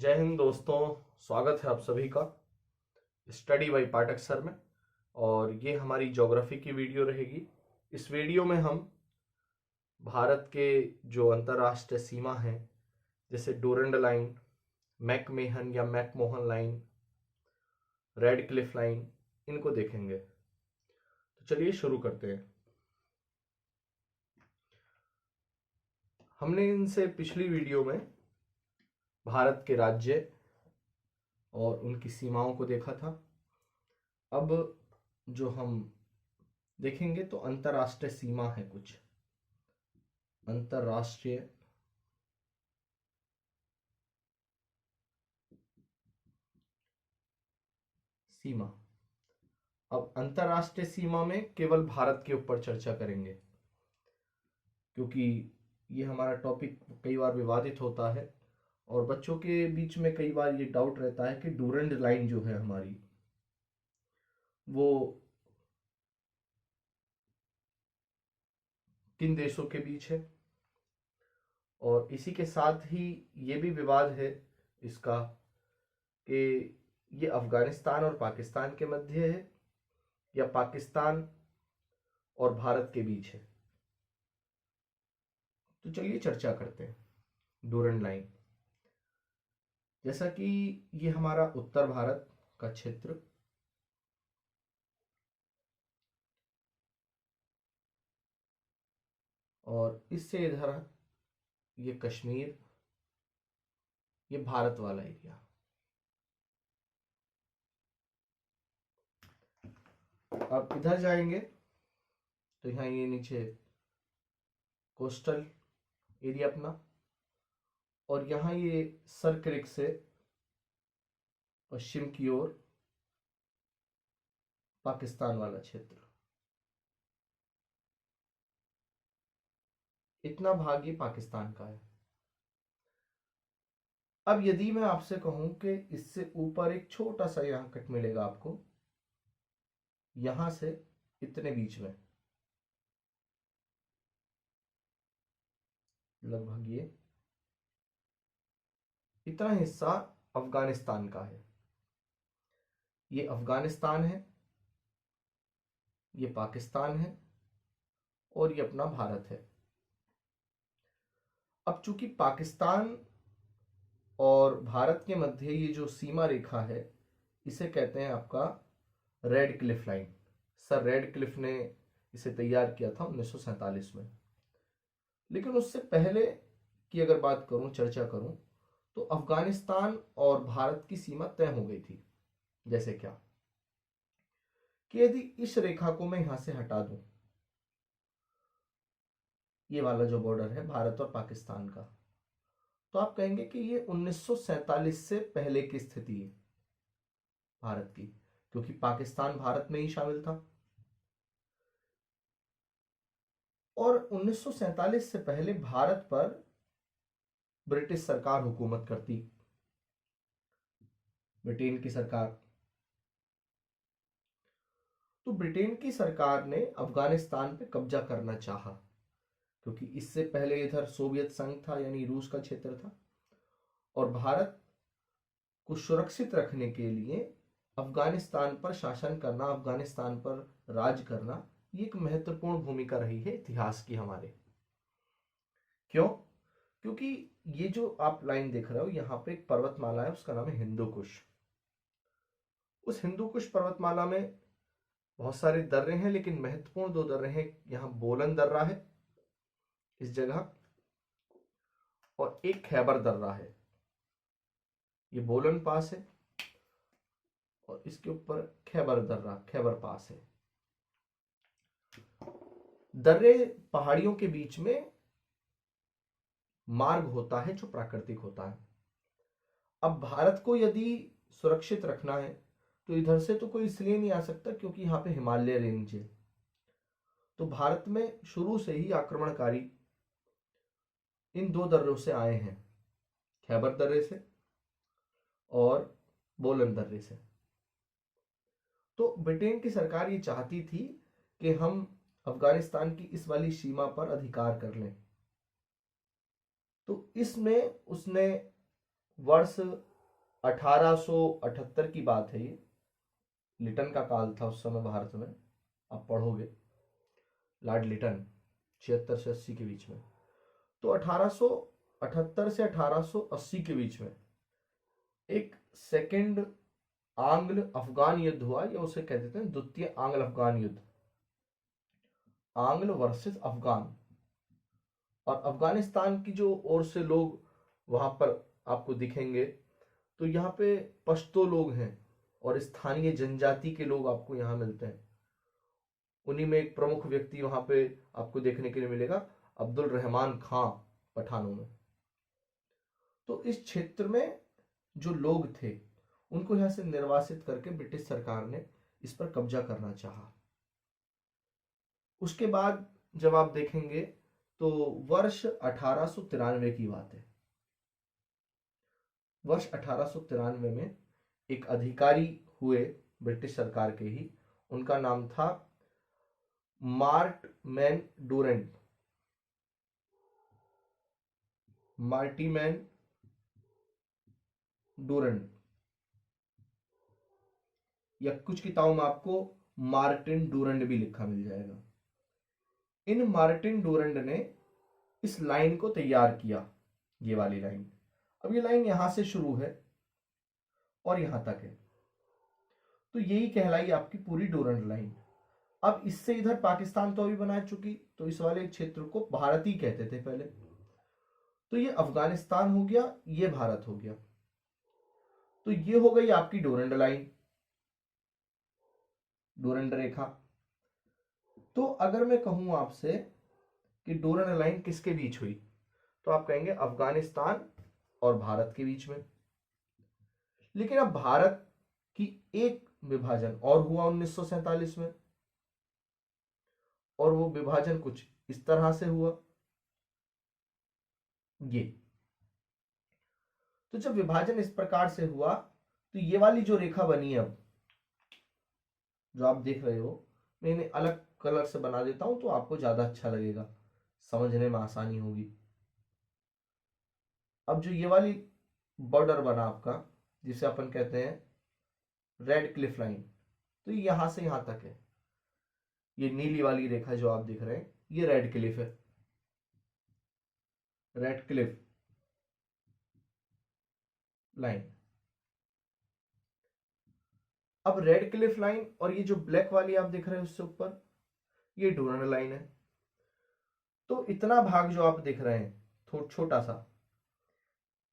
जय हिंद दोस्तों। स्वागत है आप सभी का स्टडी बाई पाठक सर में। और ये हमारी ज्योग्राफी की वीडियो रहेगी। इस वीडियो में हम भारत के जो अंतर्राष्ट्रीय सीमा है, जैसे डोरंड लाइन, मैकमेहन या McMahon line, red Cliff line, इनको देखेंगे। तो चलिए शुरू करते हैं। हमने इनसे पिछली वीडियो में भारत के राज्य और उनकी सीमाओं को देखा था। अब जो हम देखेंगे तो अंतर्राष्ट्रीय सीमा है, कुछ अंतर्राष्ट्रीय सीमा। अब अंतर्राष्ट्रीय सीमा में केवल भारत के ऊपर चर्चा करेंगे, क्योंकि ये हमारा टॉपिक कई बार विवादित होता है और बच्चों के बीच में कई बार ये डाउट रहता है कि डूरंड लाइन जो है हमारी, वो किन देशों के बीच है। और इसी के साथ ही ये भी विवाद है इसका कि ये अफगानिस्तान और पाकिस्तान के मध्य है या पाकिस्तान और भारत के बीच है। तो चलिए चर्चा करते हैं। डूरंड लाइन, जैसा कि ये हमारा उत्तर भारत का क्षेत्र, और इससे इधर ये कश्मीर, ये भारत वाला एरिया। अब इधर जाएंगे तो यहाँ ये नीचे कोस्टल एरिया अपना, और यहाँ ये सर क्रिक से पश्चिम की ओर पाकिस्तान वाला क्षेत्र। इतना भाग ये पाकिस्तान का है। अब यदि मैं आपसे कहूं कि इससे ऊपर एक छोटा सा यहां कट मिलेगा आपको, यहां से इतने बीच में लगभग ये इतना हिस्सा अफगानिस्तान का है। ये अफगानिस्तान है, ये पाकिस्तान है, और ये अपना भारत है। अब चूंकि पाकिस्तान और भारत के मध्य ये जो सीमा रेखा है, इसे कहते हैं आपका red Cliff line. Sir red Cliff ने इसे तैयार किया था 1947 में। लेकिन उससे पहले की अगर बात करूं, चर्चा करूं, तो अफगानिस्तान और भारत की सीमा तय हो गई थी। जैसे क्या कि यदि इस रेखा को मैं यहां से हटा दूं, ये वाला जो बॉर्डर है भारत और पाकिस्तान का, तो आप कहेंगे कि ये 1947 से पहले की स्थिति है भारत की, क्योंकि पाकिस्तान भारत में ही शामिल था। और 1947 से पहले भारत पर ब्रिटिश सरकार हुकूमत करती, ब्रिटेन की सरकार। तो ब्रिटेन की सरकार ने अफगानिस्तान पे कब्जा करना चाहा, क्योंकि इससे पहले इधर सोवियत संघ था, यानी रूस का क्षेत्र था, और भारत को सुरक्षित रखने के लिए अफगानिस्तान पर शासन करना, अफगानिस्तान पर राज करना, ये एक महत्वपूर्ण भूमिका रही है इतिहास की हमारे। क्यों? क्योंकि ये जो आप लाइन देख रहे हो, यहाँ पे एक पर्वतमाला है, उसका नाम है हिंदू कुश। उस हिंदू कुश पर्वतमाला में बहुत सारे दर्रे हैं, लेकिन महत्वपूर्ण दो दर्रे हैं। यहाँ बोलन दर्रा है इस जगह, और एक खैबर दर्रा है। ये बोलन पास है और इसके ऊपर खैबर दर्रा, खैबर पास है। दर्रे पहाड़ियों के बीच में मार्ग होता है जो प्राकृतिक होता है। अब भारत को यदि सुरक्षित रखना है तो इधर से तो कोई इसलिए नहीं आ सकता क्योंकि यहाँ पे हिमालय रेंज है। तो भारत में शुरू से ही आक्रमणकारी इन दो दर्रों से आए हैं, खैबर दर्रे से और बोलन दर्रे से। तो ब्रिटेन की सरकार ये चाहती थी कि हम अफगानिस्तान की इस वाली सीमा पर अधिकार कर लें। तो इसमें उसने वर्ष 1878 की बात है ये। लिटन का काल था उस समय भारत में, आप पढ़ोगे, लॉर्ड लिटन, 76 से 80 के बीच में। तो 1878 से 1880 के बीच में एक सेकेंड आंग्ल अफगान युद्ध हुआ, या उसे कह देते हैं द्वितीय आंग्ल अफगान युद्ध, आंग्ल वर्सेस अफगान। और अफगानिस्तान की जो ओर से लोग वहां पर आपको दिखेंगे, तो यहाँ पे पश्तो लोग हैं और स्थानीय जनजाति के लोग आपको यहाँ मिलते हैं। उन्हीं में एक प्रमुख व्यक्ति वहां पे आपको देखने के लिए मिलेगा, अब्दुल रहमान खां, पठानों में। तो इस क्षेत्र में जो लोग थे उनको यहां से निर्वासित करके ब्रिटिश सरकार ने इस पर कब्जा करना चाहा। उसके बाद जब आप देखेंगे तो वर्ष 1893 की बात है। वर्ष 1893 में एक अधिकारी हुए ब्रिटिश सरकार के ही, उनका नाम था मार्टमैन डूरेंट, मार्टीमैन डूरेंट, या कुछ किताबों में आपको मार्टिन डूरेंट भी लिखा मिल जाएगा। इन मार्टिन डूरेंट ने इस लाइन को तैयार किया, ये वाली लाइन। अब ये लाइन यहां से शुरू है और यहां तक है, तो यही कहलाई आपकी पूरी डूरेंट लाइन। अब इससे इधर पाकिस्तान तो अभी बना चुकी, तो इस वाले क्षेत्र को भारत ही कहते थे पहले। तो ये अफगानिस्तान हो गया, ये भारत हो गया। तो ये हो गई आपकी डूरेंट लाइन, डूरेंट रेखा। तो अगर मैं कहूं आपसे कि डूरेंट लाइन किसके बीच हुई, तो आप कहेंगे अफगानिस्तान और भारत के बीच में। लेकिन अब भारत की एक विभाजन और हुआ 1947 में, और वो विभाजन कुछ इस तरह से हुआ, ये। तो जब विभाजन इस प्रकार से हुआ, तो ये वाली जो रेखा बनी है, अब जो आप देख रहे हो, मैं इन्हें अलग कलर से बना देता हूं तो आपको ज्यादा अच्छा लगेगा, समझने में आसानी होगी। अब जो ये वाली बॉर्डर बना आपका, जिसे अपन कहते हैं रेड क्लिफ लाइन, तो ये यहां से यहां तक है। ये नीली वाली रेखा जो आप दिख रहे हैं, ये रेड क्लिफ है, रेड क्लिफ लाइन। अब रेड क्लिफ लाइन और ये जो ब्लैक वाली आप देख रहे हैं उससे ऊपर, ये डूरेंट लाइन है। तो इतना भाग जो आप देख रहे हैं, थोड़ा छोटा सा,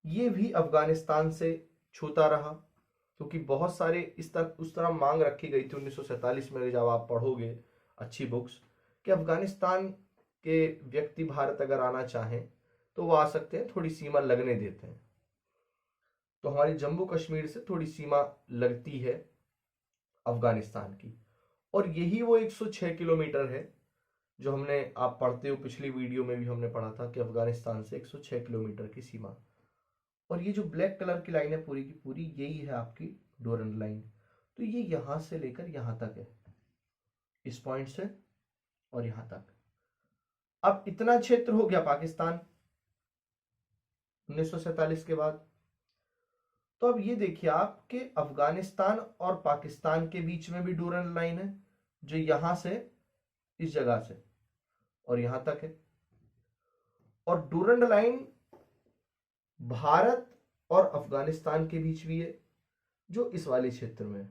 ये भी अफगानिस्तान से छूता रहा, क्योंकि बहुत सारे इस तरह उस तरह मांग रखी गई थी 1947 में। जब आप पढ़ोगे अच्छी बुक्स, कि अफगानिस्तान के व्यक्ति भारत अगर आना चाहें तो वो आ सकते हैं, थोड़ी सीमा लगने देते हैं। तो हमारी जम्मू कश्मीर से थोड़ी सीमा लगती है अफगानिस्तान की, और यही वो 106 किलोमीटर है जो हमने, आप पढ़ते हो पिछली वीडियो में भी हमने पढ़ा था कि अफगानिस्तान से 106 किलोमीटर की सीमा। और ये जो ब्लैक कलर की लाइन है पूरी की पूरी, यही है आपकी डोरेंट लाइन। तो ये यहां से लेकर यहां तक है, इस पॉइंट से और यहां तक। अब इतना क्षेत्र हो गया पाकिस्तान 1947 के बाद। तो अब ये देखिए आप कि अफगानिस्तान और पाकिस्तान के बीच में भी डोरेंट लाइन है, जो यहां से इस जगह से और यहां तक है। और डोरेंट लाइन भारत और अफगानिस्तान के बीच भी है, जो इस वाले क्षेत्र में है।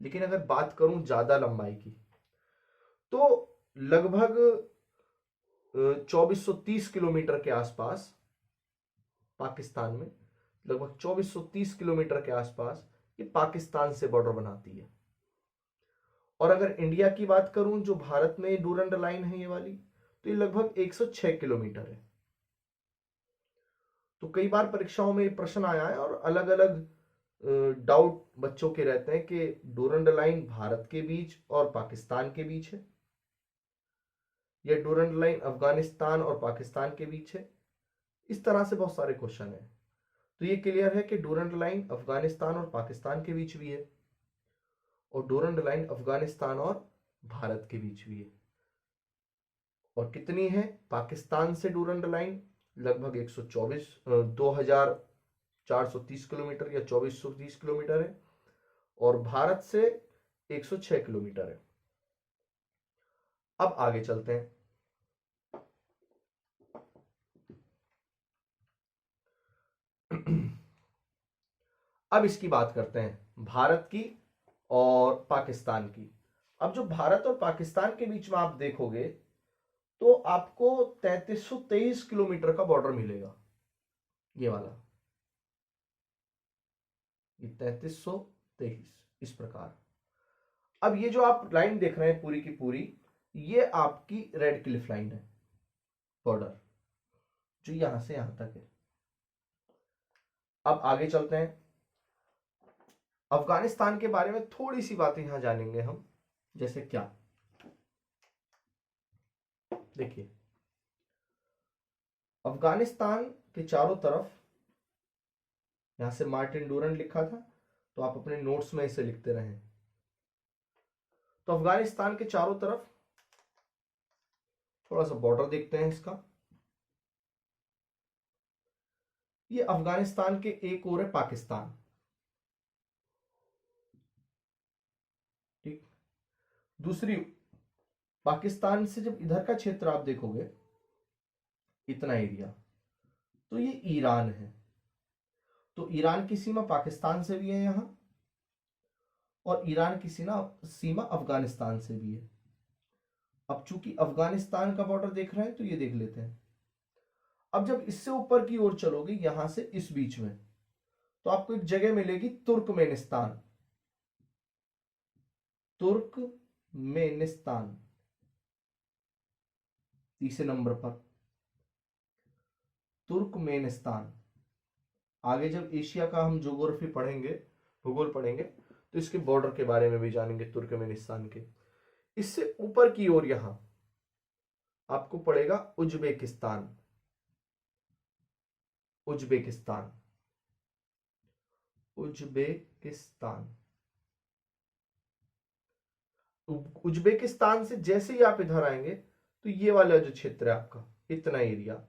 लेकिन अगर बात करूं ज्यादा लंबाई की, तो लगभग 2430 किलोमीटर के आसपास पाकिस्तान में, लगभग 2430 किलोमीटर के आसपास ये पाकिस्तान से बॉर्डर बनाती है। और अगर इंडिया की बात करूं, जो भारत में डोरेंट लाइन है ये वाली, तो ये लगभग 106 किलोमीटर है। तो कई बार परीक्षाओं में प्रश्न आया है और अलग अलग डाउट बच्चों के रहते हैं कि डोरेंट लाइन भारत के बीच और पाकिस्तान के बीच है, या डोरेंट लाइन अफगानिस्तान और पाकिस्तान के बीच है। इस तरह से बहुत सारे क्वेश्चन है। तो ये क्लियर है कि डोरेंट लाइन अफगानिस्तान और पाकिस्तान के बीच भी है, और डोरेंट लाइन अफगानिस्तान और भारत के बीच भी है। और कितनी है पाकिस्तान से डोरेंट लाइन? लगभग 124, 430 किलोमीटर या 2430 किलोमीटर है, और भारत से 106 किलोमीटर है। अब आगे चलते हैं। अब इसकी बात करते हैं भारत की और पाकिस्तान की। अब जो भारत और पाकिस्तान के बीच में आप देखोगे तो आपको 3323 किलोमीटर का बॉर्डर मिलेगा, ये वाला, ये 3323 इस प्रकार। अब ये जो आप लाइन देख रहे हैं पूरी की पूरी, ये आपकी रेड क्लिफ लाइन है, बॉर्डर जो यहां से यहां तक है। अब आगे चलते हैं। अफगानिस्तान के बारे में थोड़ी सी बातें यहां जानेंगे हम। जैसे क्या, देखिए अफगानिस्तान के चारों तरफ, यहां से मार्टिन डूरन लिखा था तो आप अपने नोट्स में इसे लिखते रहें। तो अफगानिस्तान के चारों तरफ थोड़ा सा बॉर्डर देखते हैं इसका। ये अफगानिस्तान के एक और है पाकिस्तान, ठीक। दूसरी, पाकिस्तान से जब इधर का क्षेत्र आप देखोगे, इतना एरिया, तो ये ईरान है। तो ईरान की सीमा पाकिस्तान से भी है यहां, और ईरान की सीमा अफगानिस्तान से भी है। अब चूंकि अफगानिस्तान का बॉर्डर देख रहे हैं तो ये देख लेते हैं। अब जब इससे ऊपर की ओर चलोगे, यहां से इस बीच में, तो आपको एक जगह मिलेगी तुर्कमेनिस्तान। तुर्कमेनिस्तान तीसरे नंबर पर, तुर्कमेनिस्तान। आगे जब एशिया का हम ज्योग्राफी पढ़ेंगे, भूगोल पढ़ेंगे, तो इसके बॉर्डर के बारे में भी जानेंगे तुर्कमेनिस्तान के। इससे ऊपर की ओर यहां आपको पड़ेगा उज्बेकिस्तान। Uzbekistan, Uzbekistan. उज्बेकिस्तान से जैसे ही आप इधर आएंगे तो ये वाला जो क्षेत्र है आपका, इतना एरिया,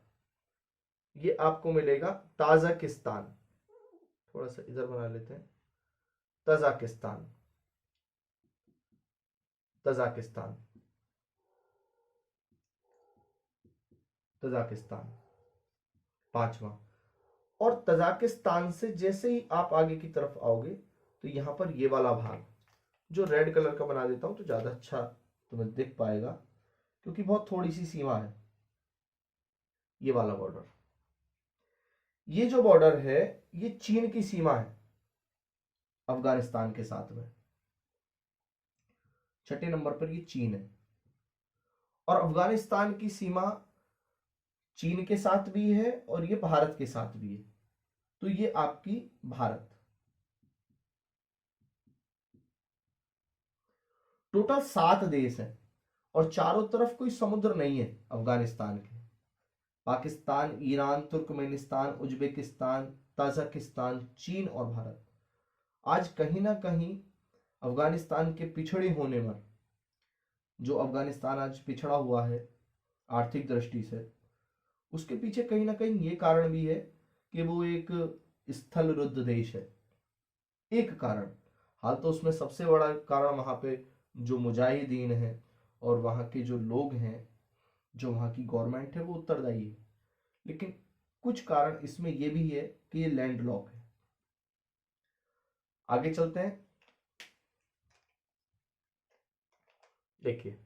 ये आपको मिलेगा ताजिकिस्तान। थोड़ा सा इधर बना लेते हैं, तजाकिस्तान, तजाकिस्तान, तजाकिस्तान पांचवा। और तजाकिस्तान से जैसे ही आप आगे की तरफ आओगे तो यहां पर ये वाला भाग जो रेड कलर का बना देता हूं तो ज्यादा अच्छा तुम्हें दिख पाएगा, क्योंकि बहुत थोड़ी सी सीमा है। ये वाला बॉर्डर, ये जो बॉर्डर है, ये चीन की सीमा है अफगानिस्तान के साथ में। छठे नंबर पर ये चीन है, और अफगानिस्तान की सीमा चीन के साथ भी है और ये भारत के साथ भी है। तो ये आपकी भारत। टोटल 7 देश हैं, और चारों तरफ कोई समुद्र नहीं है अफगानिस्तान के। Pakistan, Iran, Turkmenistan, Uzbekistan, Tajikistan, चीन और भारत। आज कहीं ना कहीं अफगानिस्तान के पिछड़े होने में, जो अफगानिस्तान आज पिछड़ा हुआ है आर्थिक दृष्टि से, उसके पीछे कहीं ना कहीं ये कारण भी है कि वो एक स्थल रुद्ध देश है। एक कारण, हाल तो उसमें सबसे बड़ा कारण वहां पे जो मुजाहिदीन है और वहां के जो लोग हैं, जो वहां की गवर्नमेंट है, वो उत्तरदायी है। लेकिन कुछ कारण इसमें यह भी है कि ये लैंड लॉक है। आगे चलते हैं। देखिए,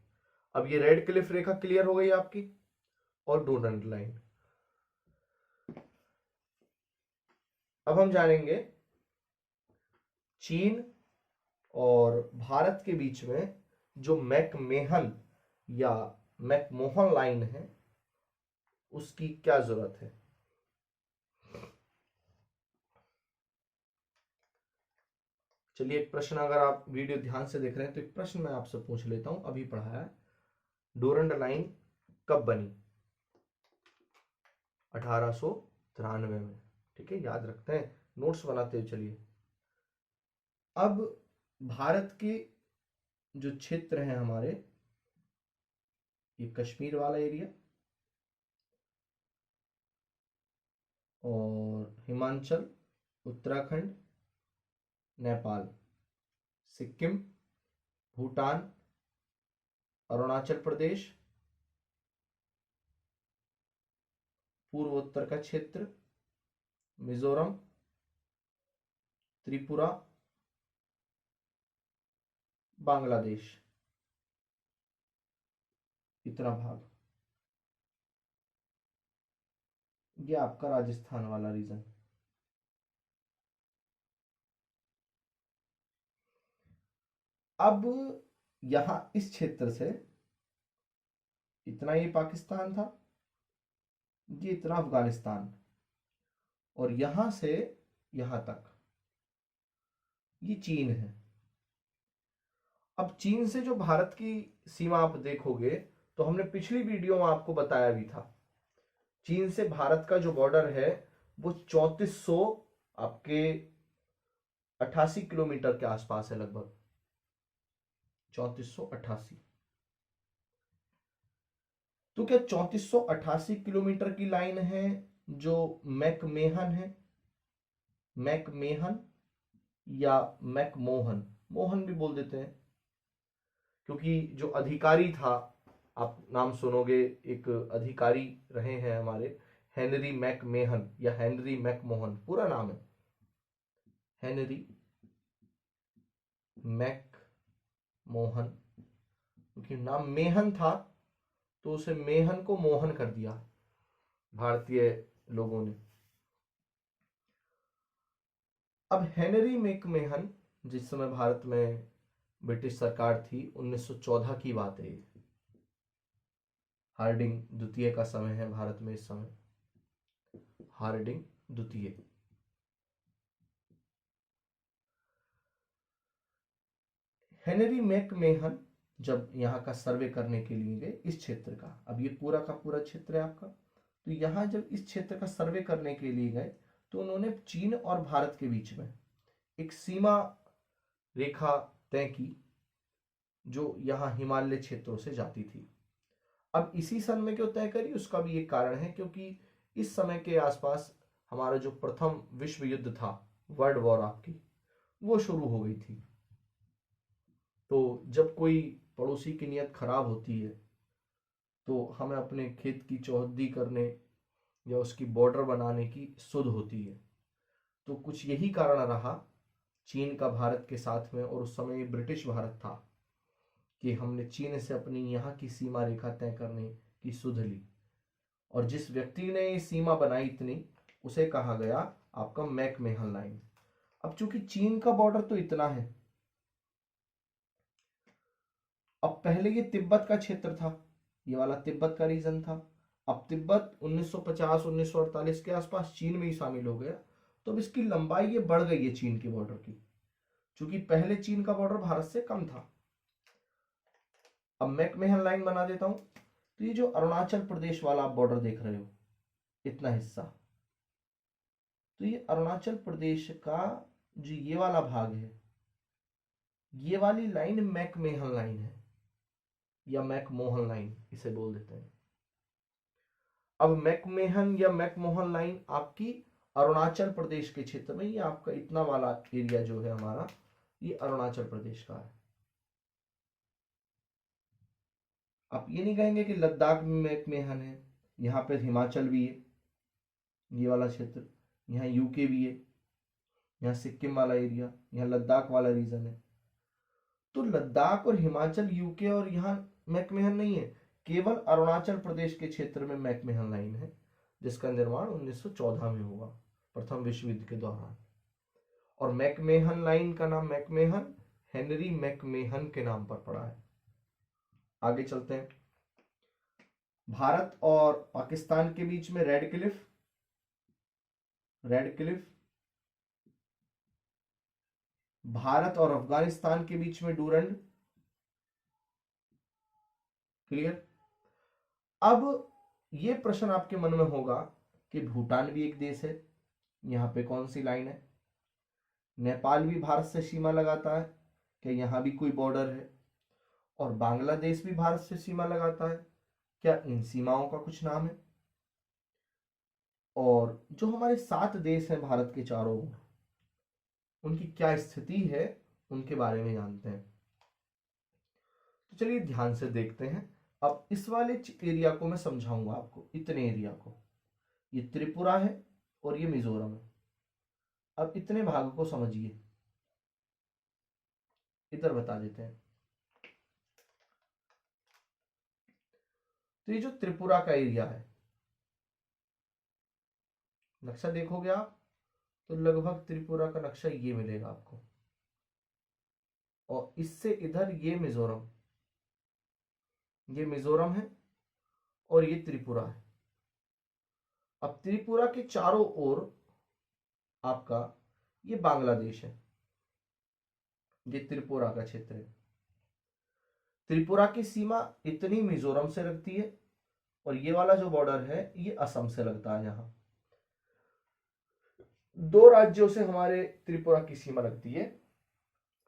अब ये रेड क्लिफ रेखा क्लियर हो गई आपकी, और डोनल्ड लाइन। अब हम जानेंगे चीन और भारत के बीच में जो मैकमेहन या मैकमोहन लाइन है, उसकी क्या जरूरत है। चलिए, एक प्रश्न, अगर आप वीडियो ध्यान से देख रहे हैं तो एक प्रश्न मैं आपसे पूछ लेता हूं, अभी पढ़ा है। डोरंड लाइन कब बनी? 1893 में। ठीक है, याद रखते हैं, नोट्स बनाते हुए चलिए। अब भारत के जो क्षेत्र हैं हमारे, ये कश्मीर वाला एरिया और हिमाचल उत्तराखंड, नेपाल, सिक्किम, भूटान, अरुणाचल प्रदेश, पूर्वोत्तर का क्षेत्र, मिजोरम, त्रिपुरा, बांग्लादेश, इतना भाग। ये आपका राजस्थान वाला रीजन। अब यहां इस क्षेत्र से इतना ये पाकिस्तान था, ये इतना अफगानिस्तान, और यहां से यहां तक ये चीन है। अब चीन से जो भारत की सीमा आप देखोगे तो हमने पिछली वीडियो में आपको बताया भी था, चीन से भारत का जो बॉर्डर है वो 3400 आपके 88 किलोमीटर के आसपास है, लगभग 3488। तो क्या 3488 किलोमीटर की लाइन है जो मैकमेहन है, मैकमेहन या मैकमोहन, मोहन भी बोल देते हैं, क्योंकि जो अधिकारी था, आप नाम सुनोगे, एक अधिकारी रहे हैं हमारे, हेनरी मैकमेहन या हेनरी मैकमोहन, पूरा नाम है हेनरी मैकमोहन, क्योंकि नाम मेहन था तो उसे मेहन को मोहन कर दिया भारतीय लोगों ने। अब हेनरी मैकमेहन, जिस समय भारत में ब्रिटिश सरकार थी, 1914 की बात है, हार्डिंग द्वितीय का समय है भारत में इस समय, हार्डिंग द्वितीय। हेनरी मैकमेहन जब यहाँ का सर्वे करने के लिए गए, इस क्षेत्र का, अब ये पूरा का पूरा क्षेत्र है आपका, तो यहाँ जब इस क्षेत्र का सर्वे करने के लिए गए तो उन्होंने चीन और भारत के बीच में एक सीमा रेखा तय की जो यहाँ हिमालय क्षेत्रों से जाती थी। अब इसी सन में क्यों तय करी, उसका भी एक कारण है, क्योंकि इस समय के आसपास हमारा जो प्रथम विश्व युद्ध था, वर्ल्ड वॉर आपकी, वो शुरू हो गई थी। तो जब कोई पड़ोसी की नीयत खराब होती है तो हमें अपने खेत की चौहद्दी करने या उसकी बॉर्डर बनाने की सुध होती है। तो कुछ यही कारण रहा चीन का भारत के साथ में, और उस समय ब्रिटिश भारत था, कि हमने चीन से अपनी यहाँ की सीमा रेखा तय करने की सुध ली, और जिस व्यक्ति ने ये सीमा बनाई इतनी, उसे कहा गया आपका मैकमेहन लाइन। अब चूंकि चीन का बॉर्डर तो इतना है, अब पहले ये तिब्बत का क्षेत्र था, ये वाला तिब्बत का रीजन था। अब तिब्बत 1950-1948 के आसपास चीन में ही शामिल हो गया, तो अब इसकी लंबाई ये बढ़ गई है चीन के बॉर्डर की, क्योंकि पहले चीन का बॉर्डर भारत से कम था। अब मैकमेहन लाइन बना देता हूं, तो ये जो अरुणाचल प्रदेश वाला आप बॉर्डर देख रहे हो, इतना हिस्सा, तो ये अरुणाचल प्रदेश का जो ये वाला भाग है, ये वाली लाइन मैकमेहन लाइन है, या मैकमोहन लाइन इसे बोल देते हैं। अब मैकमेहन या मैकमोहन लाइन आपकी अरुणाचल प्रदेश के क्षेत्र में, ये आपका इतना वाला एरिया जो है हमारा, ये अरुणाचल प्रदेश का है। आप ये नहीं कहेंगे कि लद्दाख में मैकमेहन है, यहाँ पे हिमाचल भी है, ये वाला क्षेत्र, यहाँ यूके भी है, यहाँ सिक्किम वाला एरिया, यहाँ लद्दाख वाला रीजन है। तो लद्दाख और हिमाचल, यूके और यहाँ मैकमेहन नहीं है, केवल अरुणाचल प्रदेश के क्षेत्र में मैकमेहन लाइन है, जिसका निर्माण 1914 में हुआ, प्रथम विश्व युद्ध के दौरान। और मैकमेहन लाइन का नाम मैकमेहन हेनरी मैकमेहन के नाम पर पड़ा है। आगे चलते हैं। भारत और पाकिस्तान के बीच में red Cliff, red Cliff, Bharat और अफगानिस्तान के बीच में डूरंड, क्लियर। अब ये प्रश्न आपके मन में होगा कि भूटान भी एक देश है, यहाँ पे कौन सी लाइन है, नेपाल भी भारत से सीमा लगाता है, क्या यहाँ भी कोई बॉर्डर है, और बांग्लादेश भी भारत से सीमा लगाता है, क्या इन सीमाओं का कुछ नाम है। और जो हमारे 7 देश हैं भारत के चारों ओर, उनकी क्या स्थिति है उनके बारे में जानते हैं। तो चलिए ध्यान से देखते हैं। अब इस वाले एरिया को मैं समझाऊंगा आपको, इतने एरिया को। ये त्रिपुरा है और ये मिजोरम है। अब इतने भाग को समझिए, इधर बता देते हैं। तो ये जो त्रिपुरा का एरिया है, नक्शा देखोगे आप तो लगभग त्रिपुरा का नक्शा ये मिलेगा आपको, और इससे इधर ये मिजोरम है और ये त्रिपुरा है। अब त्रिपुरा के चारों ओर आपका ये बांग्लादेश है, ये त्रिपुरा का क्षेत्र है। त्रिपुरा की सीमा इतनी मिजोरम से लगती है और ये वाला जो बॉर्डर है ये असम से लगता है। यहां दो राज्यों से हमारे त्रिपुरा की सीमा लगती है,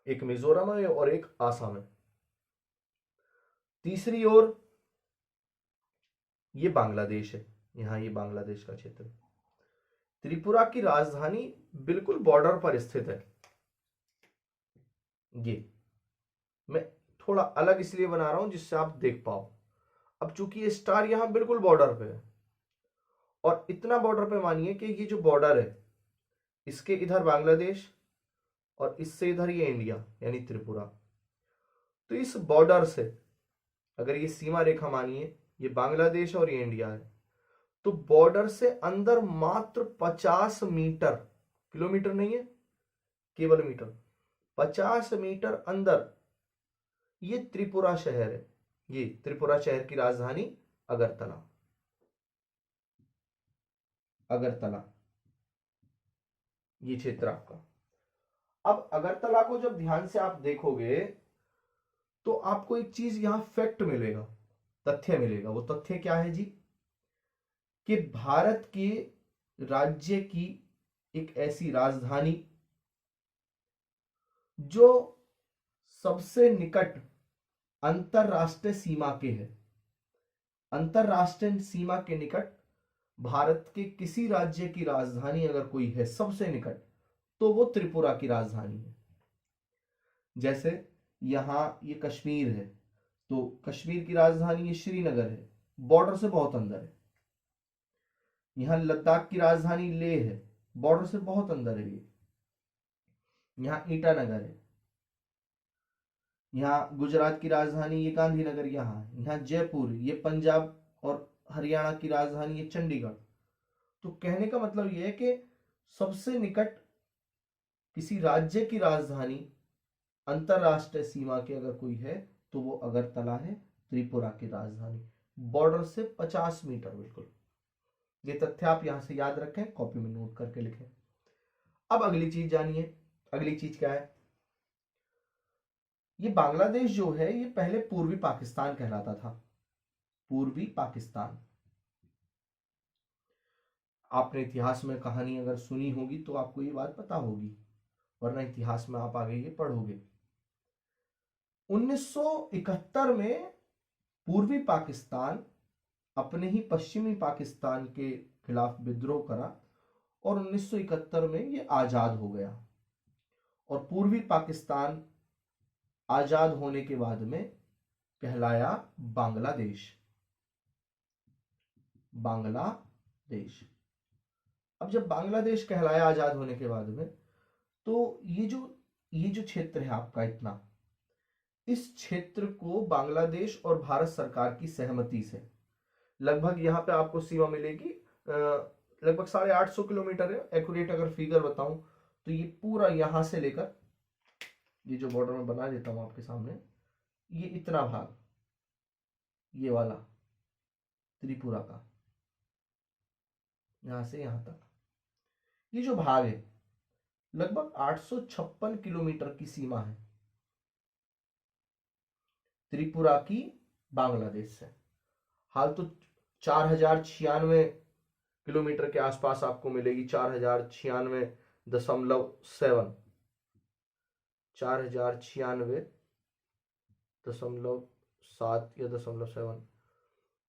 एक मिजोरम है और एक आसाम है। तीसरी ओर ये बांग्लादेश है, यहां ये बांग्लादेश का क्षेत्र है। त्रिपुरा की राजधानी बिल्कुल बॉर्डर पर स्थित है। ये मैं थोड़ा अलग इसलिए बना रहा हूं जिससे आप देख पाओ। अब चूंकि ये स्टार यहां बिल्कुल बॉर्डर पे है, और इतना बॉर्डर पे मानिए कि ये जो बॉर्डर है इसके इधर बांग्लादेश और इससे इधर ये इंडिया यानी त्रिपुरा। तो इस बॉर्डर से अगर ये सीमा रेखा मानिए, ये बांग्लादेश और ये इंडिया है, तो बॉर्डर से अंदर मात्र 50 मीटर, किलोमीटर नहीं है केवल मीटर, 50 मीटर अंदर ये त्रिपुरा शहर है। ये त्रिपुरा शहर की राजधानी अगरतला, अगरतला ये क्षेत्र आपका। अब अगरतला को जब ध्यान से आप देखोगे तो आपको एक चीज यहां फैक्ट मिलेगा, तथ्य मिलेगा। वो तथ्य क्या है जी? कि भारत के राज्य की एक ऐसी राजधानी जो सबसे निकट अंतरराष्ट्रीय सीमा के है, अंतरराष्ट्रीय सीमा के निकट भारत के किसी राज्य की राजधानी अगर कोई है सबसे निकट, तो वो त्रिपुरा की राजधानी है। जैसे यहां ये कश्मीर है, तो कश्मीर की राजधानी ये श्रीनगर है, बॉर्डर से बहुत अंदर है। यहां लद्दाख की राजधानी लेह है, बॉर्डर से बहुत अंदर है। ये यहां ईटानगर है। यहाँ गुजरात की राजधानी ये गांधीनगर यहाँ है। यहाँ जयपुर, ये पंजाब और हरियाणा की राजधानी ये चंडीगढ़। तो कहने का मतलब ये है कि सबसे निकट किसी राज्य की राजधानी अंतरराष्ट्रीय सीमा की अगर कोई है तो वो अगरतला है, त्रिपुरा की राजधानी, बॉर्डर से 50 मीटर बिल्कुल। ये तथ्य आप यहां से याद रखें, कॉपी में नोट करके लिखें। अब अगली चीज जानिए। अगली चीज क्या है? ये बांग्लादेश जो है ये पहले पूर्वी पाकिस्तान कहलाता था, पूर्वी पाकिस्तान। आपने इतिहास में कहानी अगर सुनी होगी तो आपको ये बात पता होगी, वरना इतिहास में आप आगे ये पढ़ोगे। 1971 में पूर्वी पाकिस्तान अपने ही पश्चिमी पाकिस्तान के खिलाफ विद्रोह करा और 1971 में ये आजाद हो गया। और पूर्वी पाकिस्तान आजाद होने के बाद में कहलाया बांग्लादेश, बांग्लादेश। अब जब बांग्लादेश कहलाया आजाद होने के बाद में, तो ये जो क्षेत्र है आपका इतना, इस क्षेत्र को बांग्लादेश और भारत सरकार की सहमति से लगभग यहाँ पे आपको सीमा मिलेगी, लगभग 850 किलोमीटर है। एक्यूरेट अगर फिगर बताऊं तो ये पूरा यहां से लेकर, ये जो बॉर्डर में बना देता हूं आपके सामने, ये इतना भाग, ये वाला त्रिपुरा का, यहां से यहां तक ये जो भाग है लगभग 856 किलोमीटर की सीमा है त्रिपुरा की बांग्लादेश से। हाल तो 4096 किलोमीटर के आसपास आपको मिलेगी, 4096.7, 4096.7 या 0.7,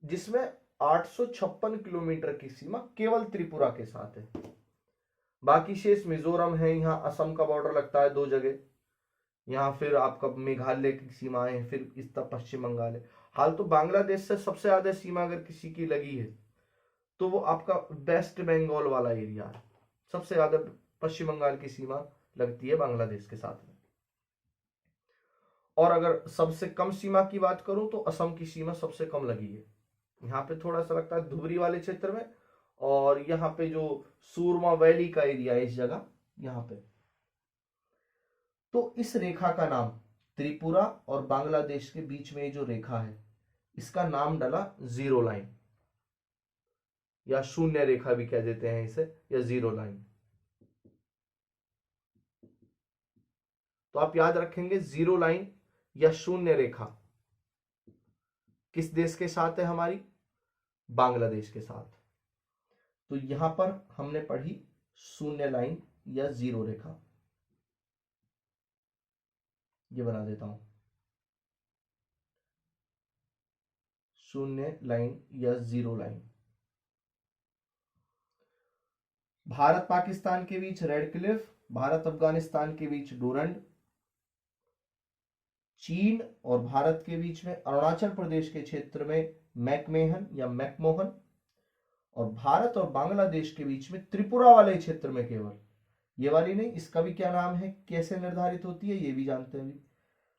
जिसमें 856 किलोमीटर की सीमा केवल त्रिपुरा के साथ है। बाकी शेष मिजोरम है, यहाँ असम का बॉर्डर लगता है 2 जगह, यहाँ फिर आपका मेघालय की सीमाएं है, फिर इस तरफ पश्चिम बंगाल है। हाल तो बांग्लादेश से सबसे ज्यादा सीमा अगर किसी की लगी है तो वो आपका वेस्ट बंगाल वाला एरिया है, सबसे ज्यादा पश्चिम बंगाल की सीमा लगती है बांग्लादेश के साथ में। और अगर सबसे कम सीमा की बात करूं तो असम की सीमा सबसे कम लगी है, यहाँ पे थोड़ा सा लगता है धुबरी वाले क्षेत्र में, और यहाँ पे जो सूरमा वैली का एरिया है इस जगह यहाँ पे। तो इस रेखा का नाम, त्रिपुरा और बांग्लादेश के बीच में जो रेखा है इसका नाम डाला जीरो लाइन, या शून्य रेखा भी कह देते हैं इसे, या जीरो लाइन। तो आप याद रखेंगे जीरो लाइन या शून्य रेखा किस देश के साथ है हमारी, बांग्लादेश के साथ। तो यहां पर हमने पढ़ी शून्य लाइन या जीरो रेखा, ये बना देता हूं, शून्य लाइन या जीरो लाइन। भारत पाकिस्तान के बीच रेड क्लिफ, भारत अफगानिस्तान के बीच डोरंड, चीन और भारत के बीच में अरुणाचल प्रदेश के क्षेत्र में मैकमेहन या मैकमोहन, और भारत और बांग्लादेश के बीच में त्रिपुरा वाले क्षेत्र में केवल, ये वाली नहीं, इसका भी क्या नाम है, कैसे निर्धारित होती है ये भी जानते हैं अभी।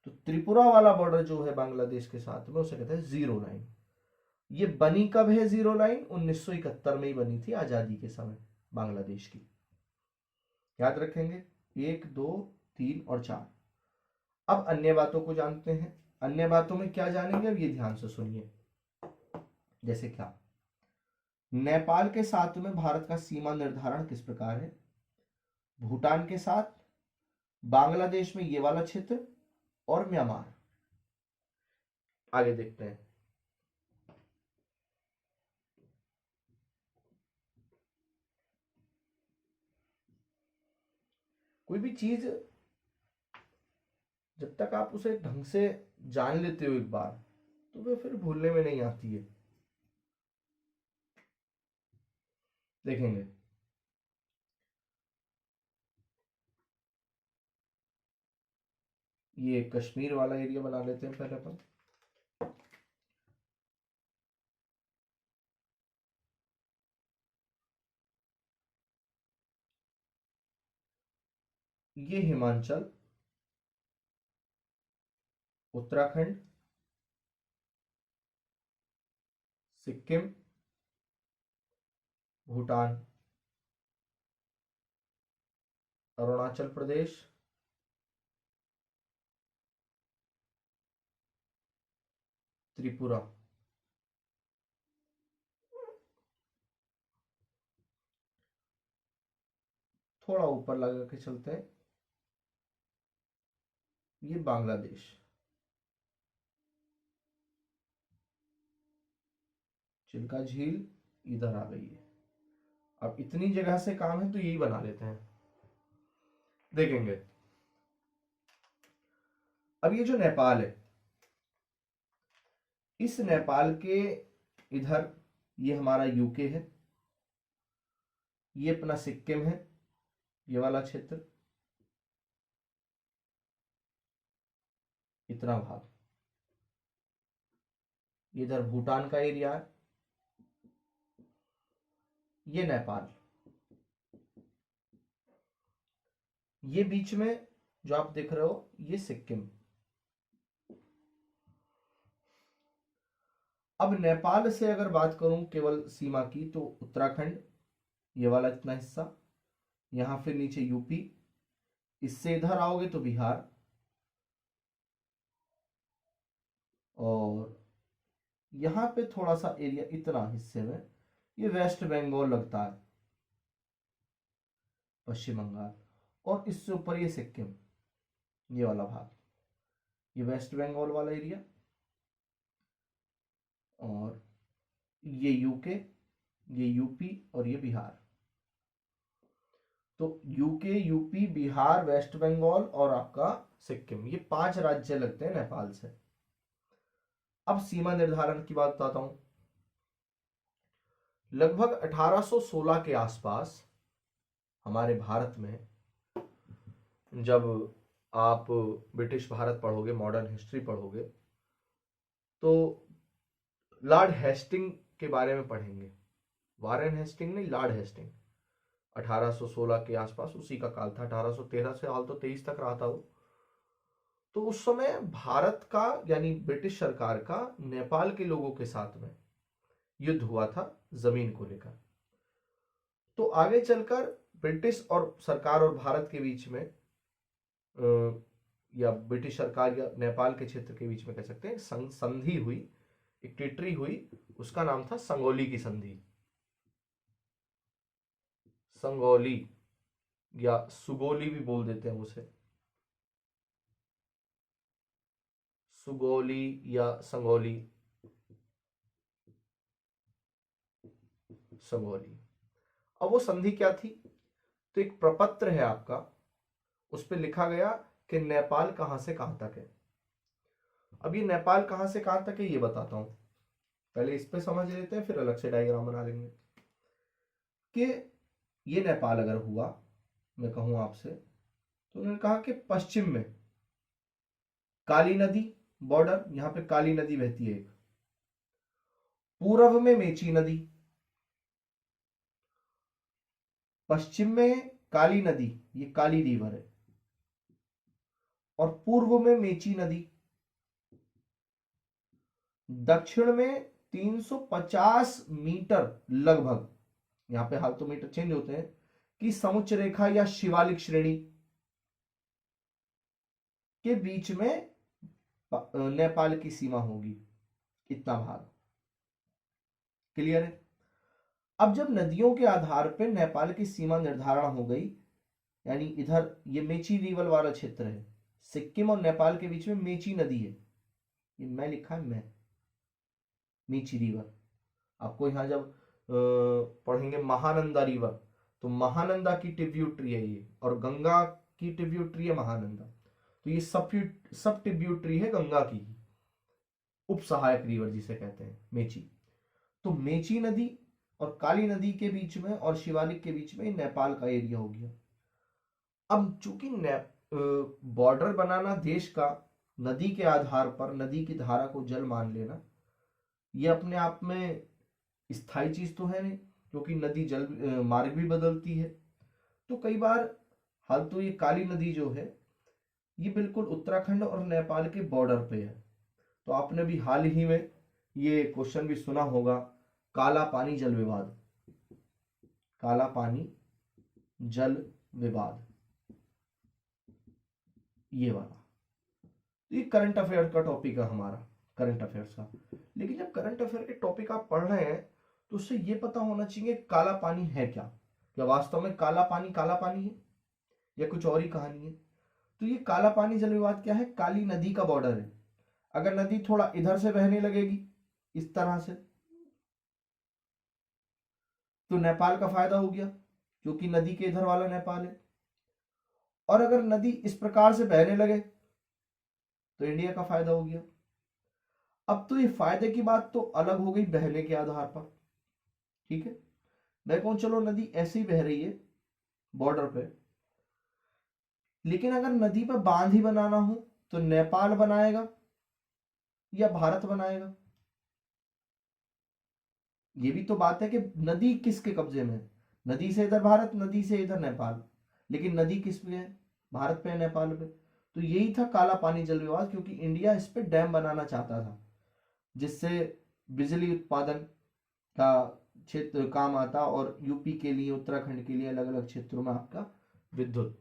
तो त्रिपुरा वाला बॉर्डर जो है बांग्लादेश के साथ में उसे कहते हैं जीरो लाइन। ये बनी कब है जीरो लाइन, 1971 में ही बनी थी, आजादी के समय बांग्लादेश की। याद रखेंगे 1 2 3 और 4। अब अन्य बातों को जानते हैं। अन्य बातों में क्या जानेंगे, अब ये ध्यान से सुनिए। जैसे क्या, नेपाल के साथ में भारत का सीमा निर्धारण किस प्रकार है, भूटान के साथ, बांग्लादेश में ये वाला क्षेत्र, और म्यांमार। आगे देखते हैं। कोई भी चीज जब तक आप उसे ढंग से जान लेते हो एक बार, तो वह फिर भूलने में नहीं आती है। देखेंगे, ये कश्मीर वाला एरिया बना लेते हैं पहले अपन। ये हिमाचल, उत्तराखंड, सिक्किम, भूटान, अरुणाचल प्रदेश, त्रिपुरा। थोड़ा ऊपर लगा के चलते हैं, ये बांग्लादेश। चिल्का झील इधर आ गई है। अब इतनी जगह से काम है तो यही बना लेते हैं। देखेंगे, अब ये जो नेपाल है, इस नेपाल के इधर ये हमारा यूके है, ये अपना सिक्किम है, ये वाला क्षेत्र, इतना भाग, इधर भूटान का एरिया है, ये नेपाल, ये बीच में जो आप देख रहे हो ये सिक्किम। अब नेपाल से अगर बात करूं केवल सीमा की, तो उत्तराखंड ये वाला इतना हिस्सा, यहां फिर नीचे यूपी, इससे इधर आओगे तो बिहार, और यहां पे थोड़ा सा एरिया इतना हिस्से में ये वेस्ट बंगाल लगता है, पश्चिम बंगाल, और इससे ऊपर ये सिक्किम, ये वाला भाग, ये वेस्ट बंगाल वाला एरिया, और ये यूके, ये यूपी, और ये बिहार। तो यूके, यूपी, बिहार, वेस्ट बंगाल और आपका सिक्किम, ये 5 राज्य लगते हैं नेपाल से। अब सीमा निर्धारण की बात बताता हूं। लगभग 1816 के आसपास हमारे भारत में जब आप ब्रिटिश भारत पढ़ोगे, मॉडर्न हिस्ट्री पढ़ोगे, तो लॉर्ड हेस्टिंग के बारे में पढ़ेंगे। वारेन हेस्टिंग नहीं, लॉर्ड हेस्टिंग। 1816 के आसपास उसी का काल था। 1813 से हाल तो 23 तक रहा था वो। तो उस समय भारत का यानी ब्रिटिश सरकार का नेपाल के लोगों के साथ में युद्ध हुआ था जमीन को लेकर। तो आगे चलकर ब्रिटिश और सरकार और भारत के बीच में या ब्रिटिश सरकार या नेपाल के क्षेत्र के बीच में कह सकते हैं संधि हुई, एक ट्रीटी हुई। उसका नाम था संगोली की संधि। संगोली या सुगोली भी बोल देते हैं उसे, सुगोली या संगोली, संगोली। अब वो संधि क्या थी? तो एक प्रपत्र है आपका, उस पर लिखा गया कि नेपाल कहां से कहां तक है। अब ये नेपाल कहां से कहां तक है ये बताता हूं, पहले इस पे समझ लेते हैं, फिर अलग से डायग्राम बना लेंगे। कि ये नेपाल अगर हुआ, मैं कहूं आपसे, तो उन्होंने कहा कि पश्चिम में काली नदी बॉर्डर, यहां पे काली नदी बहती है एक, पूर्व में मेची नदी, पश्चिम में काली नदी, ये काली रिवर है, और पूर्व में मेची नदी, दक्षिण में 350 मीटर लगभग, यहां पे हाल तो मीटर चेंज होते हैं, कि समुच्च रेखा या शिवालिक श्रेणी के बीच में नेपाल की सीमा होगी। इतना भाग क्लियर है। अब जब नदियों के आधार पर नेपाल की सीमा निर्धारण हो गई, यानी इधर ये मेची रिवर वाला क्षेत्र है, सिक्किम और नेपाल के बीच में मेची नदी है, ये मैं लिखा है, मैं मेची रिवर। आपको यहां जब पढ़ेंगे महानंदा रिवर, तो महानंदा की ट्रिब्यूटरी है ये, और गंगा की ट्रिब्यूटरी है महानंदा। तो ये सब ट्रिब्यूटरी है गंगा की, उप सहायक रिवर जिसे कहते हैं मेची। तो मेची नदी और काली नदी के बीच में और शिवालिक के बीच में नेपाल का एरिया हो गया। अब चूंकि बॉर्डर बनाना देश का नदी के आधार पर, नदी की धारा को जल मान लेना, ये अपने आप में स्थायी चीज तो है नहीं, क्योंकि नदी जल मार्ग भी बदलती है। तो कई बार हाल तो ये काली नदी जो है ये बिल्कुल उत्तराखंड और नेपाल के बॉर्डर पे है। तो आपने भी हाल ही में ये क्वेश्चन भी सुना होगा, काला पानी जल विवाद, काला पानी जल विवाद, ये वाला। तो ये करंट अफेयर का टॉपिक है हमारा, करंट अफेयर्स का। लेकिन जब करंट अफेयर के टॉपिक आप पढ़ रहे हैं तो उससे ये पता होना चाहिए काला पानी है क्या, क्या वास्तव में काला पानी है या कुछ और ही कहानी है। तो ये काला पानी जल विवाद क्या है? काली नदी का बॉर्डर है। अगर नदी थोड़ा इधर से बहने लगेगी इस तरह से, तो नेपाल का फायदा हो गया, क्योंकि नदी के इधर वाला नेपाल है। और अगर नदी इस प्रकार से बहने लगे तो इंडिया का फायदा हो गया। अब तो ये फायदे की बात तो अलग हो गई बहने के आधार पर, ठीक है। मैं कहूं चलो नदी ऐसे ही बह रही है बॉर्डर पे, लेकिन अगर नदी पर बांध ही बनाना हो तो नेपाल बनाएगा या भारत बनाएगा? ये भी तो बात है कि नदी किसके कब्जे में है। नदी से इधर भारत, नदी से इधर नेपाल, लेकिन नदी किस पे है? भारत पे है, नेपाल पे। तो यही था काला पानी जल विवाद, क्योंकि इंडिया इस पे डैम बनाना चाहता था जिससे बिजली उत्पादन का क्षेत्र काम आता, और यूपी के लिए, उत्तराखंड के लिए अलग अलग क्षेत्रों में आपका विद्युत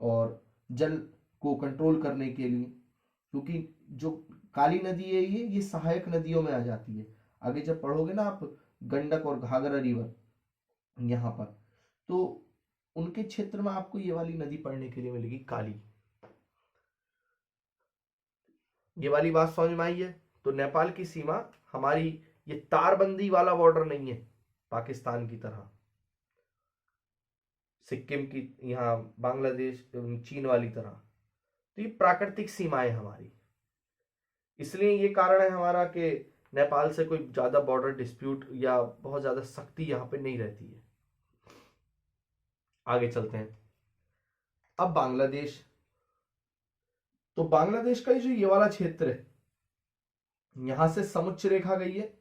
और जल को कंट्रोल करने के लिए, क्योंकि जो काली नदी है ये सहायक नदियों में आ जाती है। आगे जब पढ़ोगे ना आप गंडक और घाघरा रिवर यहाँ पर, तो उनके क्षेत्र में आपको ये वाली नदी पढ़ने के लिए मिलेगी, काली। ये वाली बात समझ में आई है। तो नेपाल की सीमा हमारी ये तारबंदी वाला बॉर्डर नहीं है पाकिस्तान की तरह, सिक्किम की, यहाँ बांग्लादेश चीन वाली तरह। तो ये प्राकृतिक सीमाएं हमारी, इसलिए ये कारण है हमारा कि नेपाल से कोई ज्यादा बॉर्डर डिस्प्यूट या बहुत ज्यादा सख्ती यहाँ पे नहीं रहती है। आगे चलते हैं। अब बांग्लादेश, तो बांग्लादेश का जो ये वाला क्षेत्र है, यहां से समुच्च रेखा गई है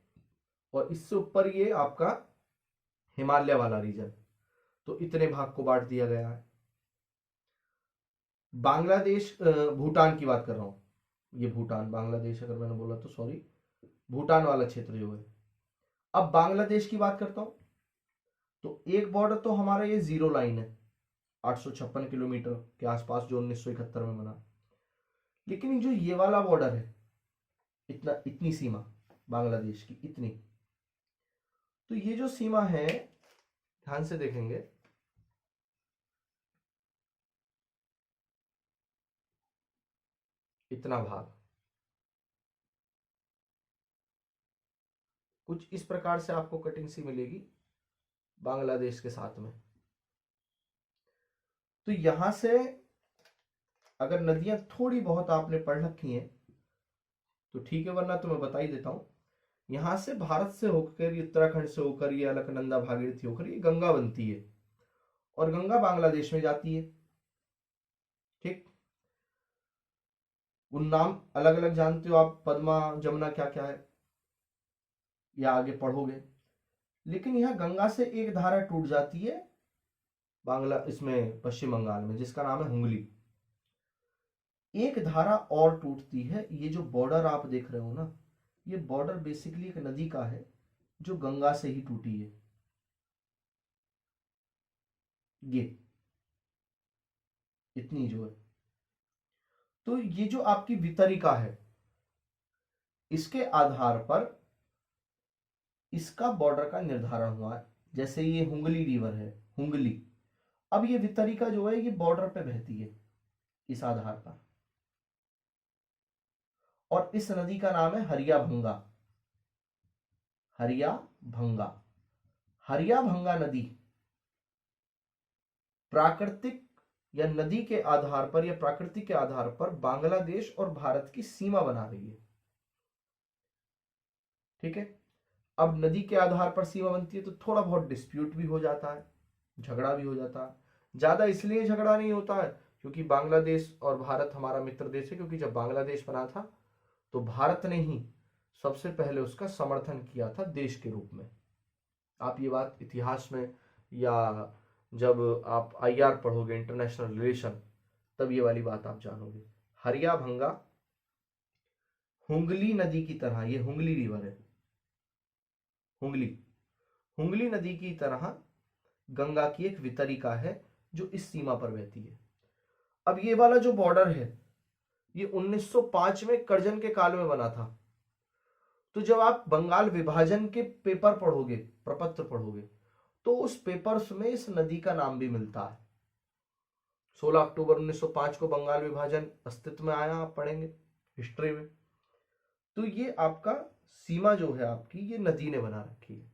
और इससे ऊपर ये आपका हिमालय वाला रीजन, तो इतने भाग को बांट दिया गया है। बांग्लादेश, भूटान की बात कर रहा हूं, ये भूटान, बांग्लादेश अगर मैंने बोला तो सॉरी, भूटान वाला क्षेत्र जो है। अब बांग्लादेश की बात करता हूं, तो एक बॉर्डर तो हमारा ये जीरो लाइन है 856 किलोमीटर के आसपास जो 1971 में बना, लेकिन जो ये वाला बॉर्डर है, इतनी सीमा बांग्लादेश की, इतनी, तो ये जो सीमा है ध्यान से देखेंगे, इतना भाग कुछ इस प्रकार से आपको कटिंग सी मिलेगी बांग्लादेश के साथ में। तो यहां से अगर नदियां थोड़ी बहुत आपने पढ़ रखी हैं तो ठीक है, वरना तो मैं बता ही देता हूं। यहां से भारत से होकर, उत्तराखंड से होकर, ये अलकनंदा भागीरथी होकर ये गंगा बनती है और गंगा बांग्लादेश में जाती है। ठीक, उन नाम अलग अलग जानते हो आप, पद्मा, जमुना, क्या क्या है, या आगे पढ़ोगे। लेकिन यह गंगा से एक धारा टूट जाती है बांग्ला, इसमें पश्चिम बंगाल में, जिसका नाम है हुंगली। एक धारा और टूटती है, ये जो बॉर्डर आप देख रहे हो ना, ये बॉर्डर बेसिकली एक नदी का है जो गंगा से ही टूटी है। ये इतनी जो है, तो ये जो आपकी वितरिका है, इसके आधार पर इसका बॉर्डर का निर्धारण हुआ है। जैसे ये हुंगली रिवर है, हुंगली, अब ये वितरिका जो है ये बॉर्डर पे बहती है इस आधार पर, और इस नदी का नाम है हरिया भंगा। हरिया भंगा, हरिया भंगा नदी प्राकृतिक या नदी के आधार पर या प्रकृति के आधार पर बांग्लादेश और भारत की सीमा बना रही है। ठीक है, अब नदी के आधार पर सीमा बनती है तो थोड़ा बहुत डिस्प्यूट भी हो जाता है, झगड़ा भी हो जाता है। ज्यादा इसलिए झगड़ा नहीं होता है क्योंकि बांग्लादेश और भारत हमारा मित्र देश है, क्योंकि जब बांग्लादेश बना था तो भारत ने ही सबसे पहले उसका समर्थन किया था देश के रूप में। आप ये बात इतिहास में या जब आप आईआर पढ़ोगे, इंटरनेशनल रिलेशन, तब ये वाली बात आप जानोगे। हरिया भंगा हुंगली नदी की तरह, ये हुंगली रिवर है, हुंगली, हुंगली नदी की तरह गंगा की एक वितरिका है जो इस सीमा पर बहती है। अब ये वाला जो बॉर्डर है ये 1905 में करजन के काल में बना था। तो जब आप बंगाल विभाजन के पेपर पढ़ोगे, प्रपत्र पढ़ोगे, तो उस पेपर्स में इस नदी का नाम भी मिलता है। 16 अक्टूबर 1905 को बंगाल विभाजन अस्तित्व में आया, आप पढ़ेंगे हिस्ट्री में। तो ये आपका सीमा जो है आपकी, ये नदी ने बना रखी है।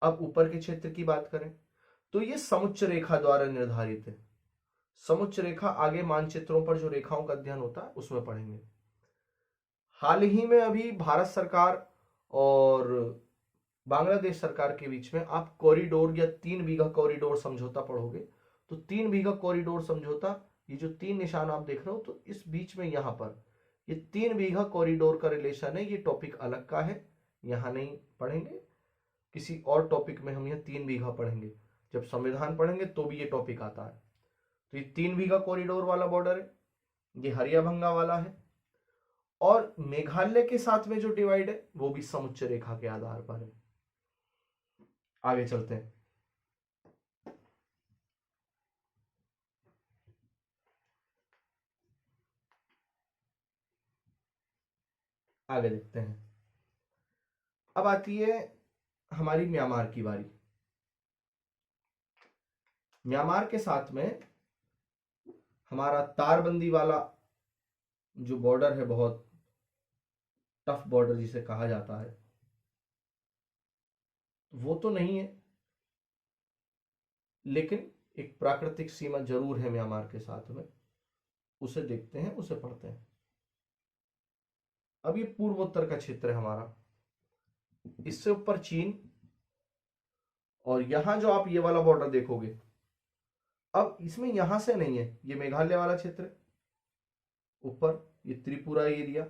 अब ऊपर के क्षेत्र की बात करें तो ये समुच्च रेखा द्वारा निर्धारित है। समुच्च रेखा आगे मानचित्रों पर जो रेखाओं का अध्ययन होता है उसमें पढ़ेंगे। हाल ही में अभी भारत सरकार और बांग्लादेश सरकार के बीच में आप कॉरिडोर या 3 बीघा कॉरिडोर समझौता पढ़ोगे, तो 3 बीघा कॉरिडोर समझौता, ये जो 3 निशान आप देख रहे हो, तो इस बीच में यहां पर ये 3 बीघा कॉरिडोर का रिलेशन है। ये टॉपिक अलग का है, यहां नहीं पढ़ेंगे, किसी और टॉपिक में हम यह 3 बीघा पढ़ेंगे। जब संविधान पढ़ेंगे तो भी ये टॉपिक आता है। तो ये 3 बीघा कॉरिडोर वाला बॉर्डर है, ये हरिया भंगा वाला है, और मेघालय के साथ में जो डिवाइड है वो भी समुच्च रेखा के आधार पर है। आगे चलते हैं। आगे देखते हैं। अब आती है हमारी म्यांमार की बारी। म्यांमार के साथ में हमारा तारबंदी वाला जो बॉर्डर है, बहुत टफ बॉर्डर जिसे कहा जाता है, वो तो नहीं है, लेकिन एक प्राकृतिक सीमा जरूर है म्यांमार के साथ में। उसे देखते हैं, उसे पढ़ते हैं। अब ये पूर्वोत्तर का क्षेत्र है हमारा, इससे ऊपर चीन, और यहां जो आप ये वाला बॉर्डर देखोगे अब इसमें यहां से नहीं है, ये मेघालय वाला क्षेत्र है, ऊपर ये त्रिपुरा एरिया,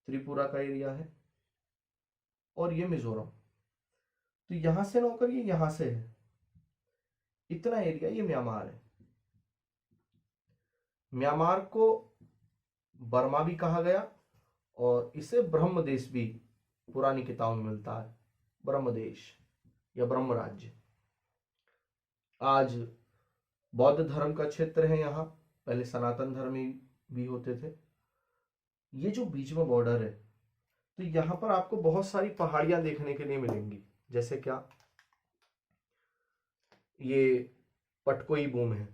त्रिपुरा का एरिया है, और ये मिजोरम। तो यहां से ना होकर ये यहां से है, इतना एरिया ये म्यांमार है। म्यांमार को बर्मा भी कहा गया, और इसे ब्रह्म देश भी पुरानी किताबों में मिलता है, ब्रह्म देश या ब्रह्म राज्य। आज बौद्ध धर्म का क्षेत्र है यहाँ, पहले सनातन धर्मी भी होते थे। ये जो बीच में बॉर्डर है, तो यहाँ पर आपको बहुत सारी पहाड़ियां देखने के लिए मिलेंगी। जैसे क्या, ये पटकोई बूम है,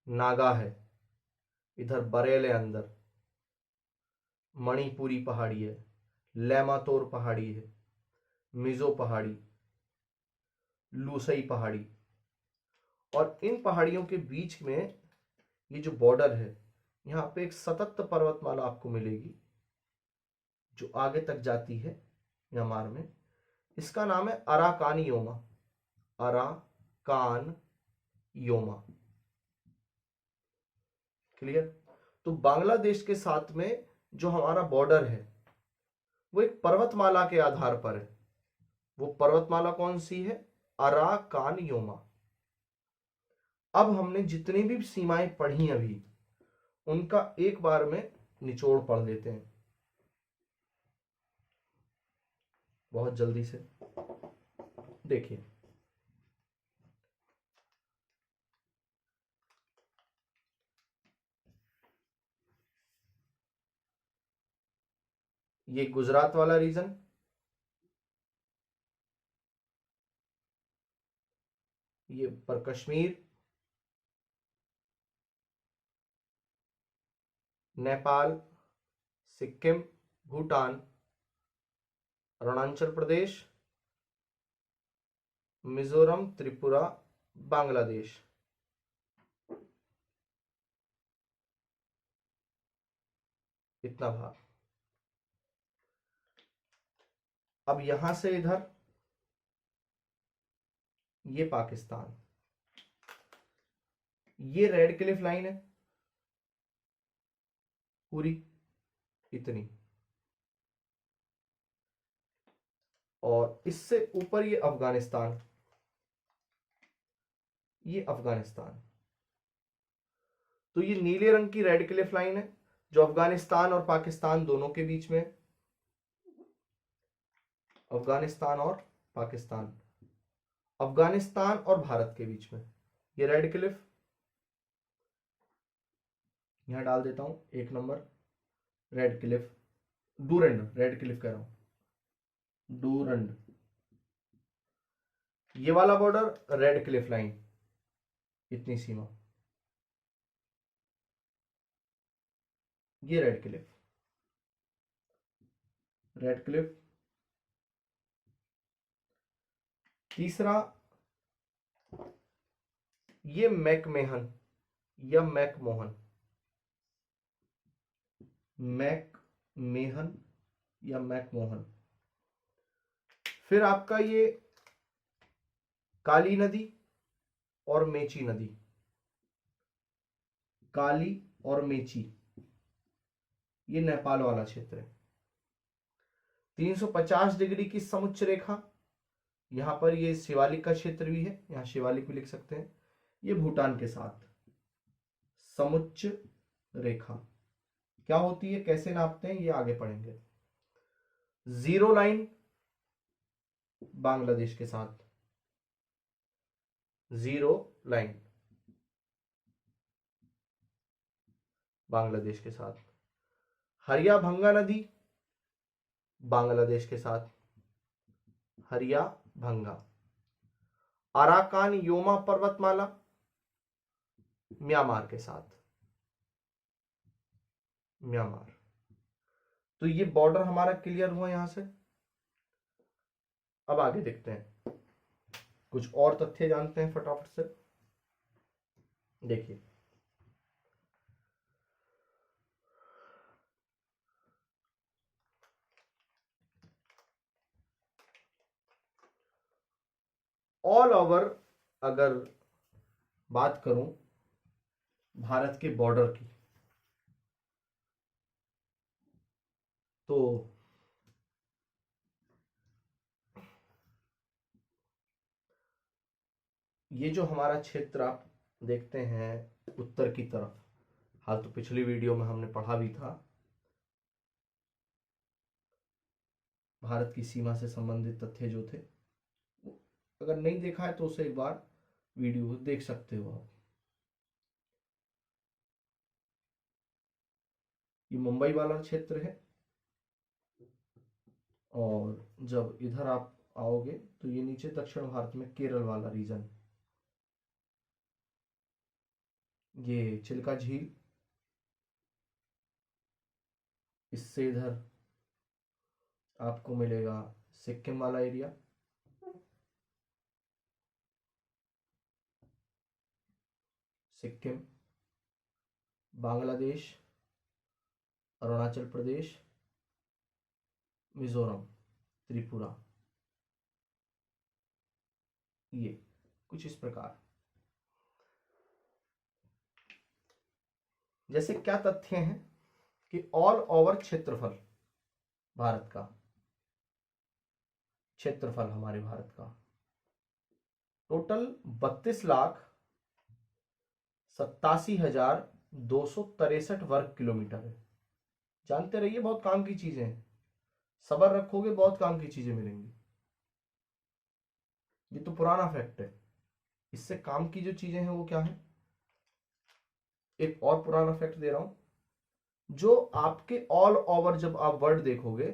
नागा है, इधर बरेल है, अंदर मणिपुरी पहाड़ी है, लेमातोर पहाड़ी है, मिजो पहाड़ी, लूसई पहाड़ी, और इन पहाड़ियों के बीच में ये जो बॉर्डर है, यहाँ पे एक सतत पर्वतमाला आपको मिलेगी जो आगे तक जाती है म्यांमार में। इसका नाम है Arakan Yoma, Arakan Yoma. Clear? तो बांग्लादेश के साथ में जो हमारा बॉर्डर है वो एक पर्वतमाला के आधार पर है। वो पर्वतमाला कौन सी है? Arakan Yoma. अब हमने जितनी भी सीमाएं पढ़ी अभी, उनका एक बार में निचोड़ पढ़ लेते हैं बहुत जल्दी से। देखिए, ये गुजरात वाला रीजन, ये पर कश्मीर, नेपाल, सिक्किम, भूटान, अरुणाचल प्रदेश, मिजोरम, त्रिपुरा, बांग्लादेश। इतना भाग। अब यहां से इधर ये पाकिस्तान, ये रेड क्लिफ लाइन है पूरी, इतनी, और इससे ऊपर ये अफगानिस्तान, ये अफगानिस्तान। तो ये नीले रंग की रेड क्लिफ लाइन है जो अफगानिस्तान और पाकिस्तान दोनों के बीच में, अफगानिस्तान और पाकिस्तान, अफगानिस्तान और भारत के बीच में ये रेड क्लिफ। यहां डाल देता हूं 1 number, red Cliff, Durand, red Cliff कह रहा हूं, डूरंड। ये वाला बॉर्डर रेड क्लिफ लाइन, इतनी सीमा, ये रेड क्लिफ, रेड क्लिफ। तीसरा, ये मैकमेहन या मैकमोहन, मैकमेहन या मैकमोहन। फिर आपका ये काली नदी और मेची नदी, काली और मेची, ये नेपाल वाला क्षेत्र है। 350 डिग्री की समुच्च रेखा, यहां पर ये शिवालिक का क्षेत्र भी है, यहां शिवालिक भी लिख सकते हैं। ये भूटान के साथ समुच्च रेखा क्या होती है, कैसे नापते हैं, ये आगे पढ़ेंगे। जीरो लाइन बांग्लादेश के साथ, जीरो लाइन बांग्लादेश के साथ। हरिया भंगा नदी बांग्लादेश के साथ, हरिया भंगा। अराकान योमा पर्वतमाला म्यांमार के साथ, म्यांमार। तो ये बॉर्डर हमारा क्लियर हुआ यहां से। अब आगे देखते हैं, कुछ और तथ्य जानते हैं फटाफट से। देखिए, ऑल ओवर अगर बात करूं भारत के बॉर्डर की, तो ये जो हमारा क्षेत्र आप देखते हैं उत्तर की तरफ, हाल तो पिछली वीडियो में हमने पढ़ा भी था, भारत की सीमा से संबंधित तथ्य जो थे, अगर नहीं देखा है तो उसे एक बार वीडियो देख सकते हो आप। ये मुंबई वाला क्षेत्र है, और जब इधर आप आओगे तो ये नीचे दक्षिण भारत में केरल वाला रीजन, ये चिल्का झील, इससे इधर आपको मिलेगा सिक्किम वाला एरिया, सिक्किम, बांग्लादेश, अरुणाचल प्रदेश, मिजोरम, त्रिपुरा, ये कुछ इस प्रकार। जैसे क्या तथ्य हैं कि ऑल ओवर क्षेत्रफल भारत का, क्षेत्रफल हमारे भारत का टोटल 32,87,263 वर्ग किलोमीटर है। जानते रहिए, बहुत काम की चीजें हैं, सबर रखोगे बहुत काम की चीजें मिलेंगी। ये तो पुराना फैक्ट है, इससे काम की जो चीजें हैं वो क्या है, एक और पुराना फैक्ट दे रहा हूं, जो आपके ऑल ओवर जब आप वर्ड देखोगे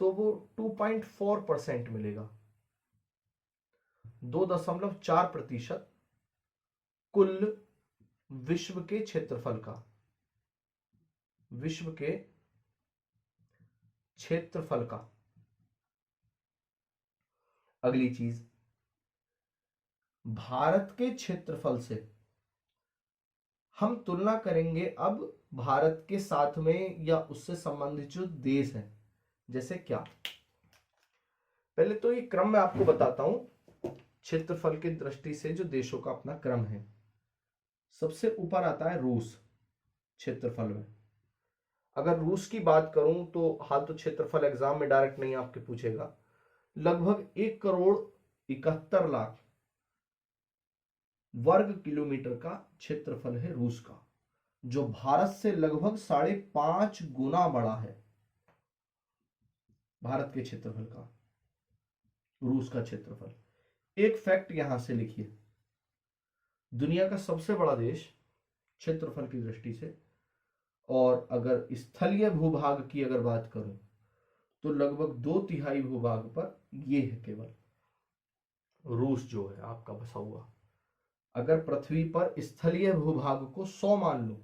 तो वो 2.4% मिलेगा, 2.4% कुल विश्व के क्षेत्रफल का, विश्व के क्षेत्रफल का। अगली चीज, भारत के क्षेत्रफल से हम तुलना करेंगे अब भारत के साथ में या उससे संबंधित जो देश हैं, जैसे क्या, पहले तो ये क्रम मैं आपको बताता हूं, क्षेत्रफल की दृष्टि से जो देशों का अपना क्रम है। सबसे ऊपर आता है रूस क्षेत्रफल में। अगर रूस की बात करूं तो हाल तो क्षेत्रफल एग्जाम में डायरेक्ट नहीं आपके पूछेगा, लगभग 1,71,00,000 वर्ग किलोमीटर का क्षेत्रफल है रूस का, जो भारत से लगभग 5.5 गुना बड़ा है। भारत के क्षेत्रफल का रूस का क्षेत्रफल। एक फैक्ट यहां से लिखिए, दुनिया का सबसे बड़ा देश क्षेत्रफल की दृष्टि से, और अगर स्थलीय भूभाग की अगर बात करूं तो लगभग 2/3 भूभाग पर ये है केवल रूस जो है आपका बसा हुआ। अगर पृथ्वी पर स्थलीय भूभाग को 100 मान लो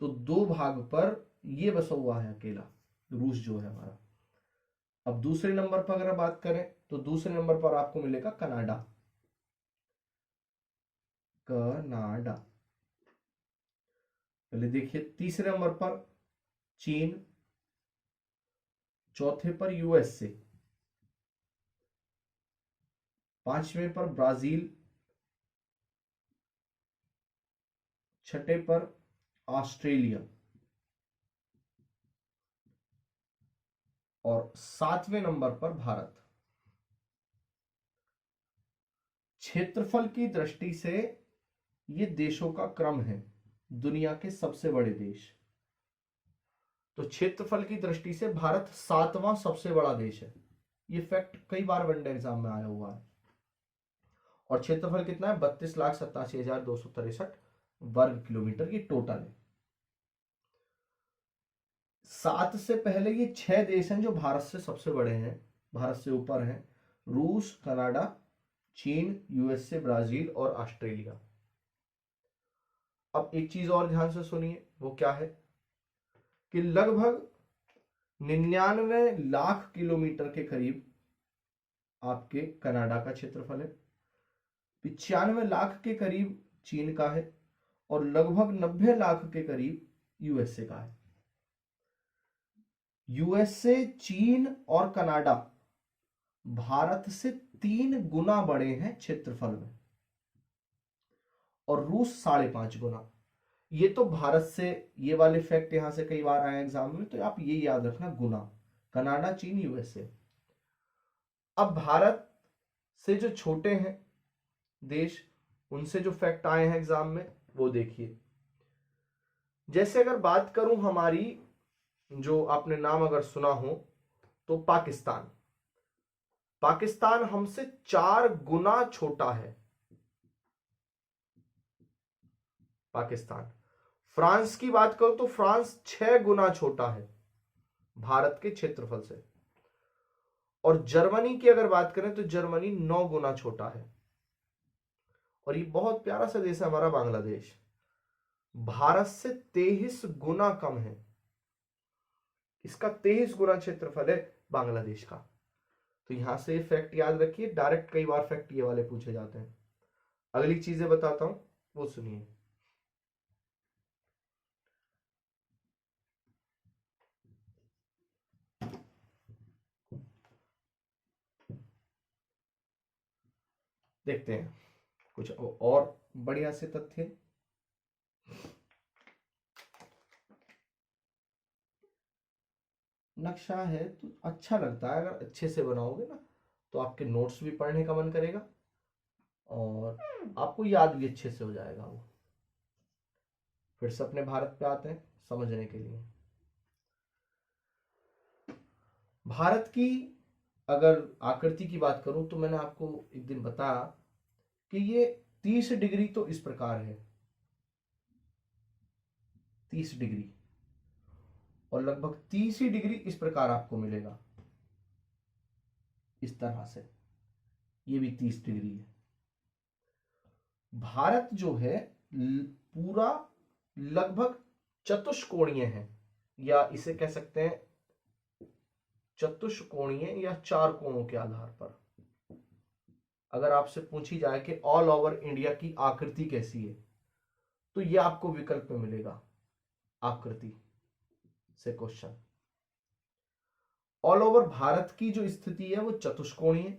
तो 2 भाग पर ये बसा हुआ है अकेला रूस जो है हमारा। अब दूसरे नंबर पर अगर बात करें तो दूसरे नंबर पर आपको मिलेगा कनाडा, कनाडा। पहले देखिए, तीसरे नंबर पर चीन, चौथे पर यूएसए, पांचवें पर ब्राजील, छठे पर ऑस्ट्रेलिया, और 7वें नंबर पर भारत। क्षेत्रफल की दृष्टि से ये देशों का क्रम है, दुनिया के सबसे बड़े देश। तो क्षेत्रफल की दृष्टि से भारत 7वां सबसे बड़ा देश है, ये फैक्ट कई बार वनडे एग्जाम में आया हुआ है। और क्षेत्रफल कितना है, 32,87,263 वर्ग किलोमीटर की टोटल है। 7 से पहले ये 6 देश हैं जो भारत से सबसे बड़े हैं, भारत से ऊपर हैं, रूस, कनाडा, चीन, यूएसए, ब्राजील और ऑस्ट्रेलिया। अब एक चीज और ध्यान से सुनिए, वो क्या है कि लगभग 99 लाख किलोमीटर के करीब आपके कनाडा का क्षेत्रफल है, 95 लाख के करीब चीन का है, और लगभग 90 लाख के करीब यूएसए का है। यूएसए, चीन और कनाडा भारत से 3 गुना बड़े हैं क्षेत्रफल में। और रूस 5.5 गुना। ये तो भारत से, ये वाले फैक्ट यहां से कई बार आए एग्जाम में, तो आप ये याद रखना, गुना। कनाडा, चीन, यूएसए। अब भारत से जो छोटे हैं देश, उनसे जो फैक्ट आए हैं एग्जाम में वो देखिए। जैसे अगर बात करूं हमारी, जो आपने नाम अगर सुना हो तो पाकिस्तान। पाकिस्तान हमसे 4 गुना छोटा है पाकिस्तान। फ्रांस की बात करो तो फ्रांस 6 गुना छोटा है भारत के क्षेत्रफल से। और जर्मनी की अगर बात करें तो जर्मनी 9 गुना छोटा है। और ये बहुत प्यारा सा देश है हमारा बांग्लादेश, भारत से 23 गुना कम है। इसका 23 गुना क्षेत्रफल है बांग्लादेश का। तो यहां से फैक्ट याद रखिए, डायरेक्ट कई बार फैक्ट ये वाले पूछे जाते हैं। अगली चीजें बताता हूं, वो सुनिए। देखते हैं कुछ और बढ़िया से तथ्य। नक्शा है तो अच्छा लगता है, अगर अच्छे से बनाओगे ना तो आपके नोट्स भी पढ़ने का मन करेगा और आपको याद भी अच्छे से हो जाएगा वो। फिर से अपने भारत पे आते हैं समझने के लिए। भारत की अगर आकृति की बात करूं तो मैंने आपको एक दिन बताया कि ये 30 डिग्री तो इस प्रकार है, 30 डिग्री, और लगभग 30 ही डिग्री इस प्रकार आपको मिलेगा, इस तरह से। ये भी 30 डिग्री है। भारत जो है पूरा लगभग चतुष्कोणीय है, या इसे कह सकते हैं चतुष्कोणीय या चार कोणों के आधार पर। अगर आपसे पूछी जाए कि ऑल ओवर इंडिया की आकृति कैसी है, तो ये आपको विकल्प में मिलेगा, आकृति से क्वेश्चन। ऑल ओवर भारत की जो स्थिति है वो चतुष्कोणीय।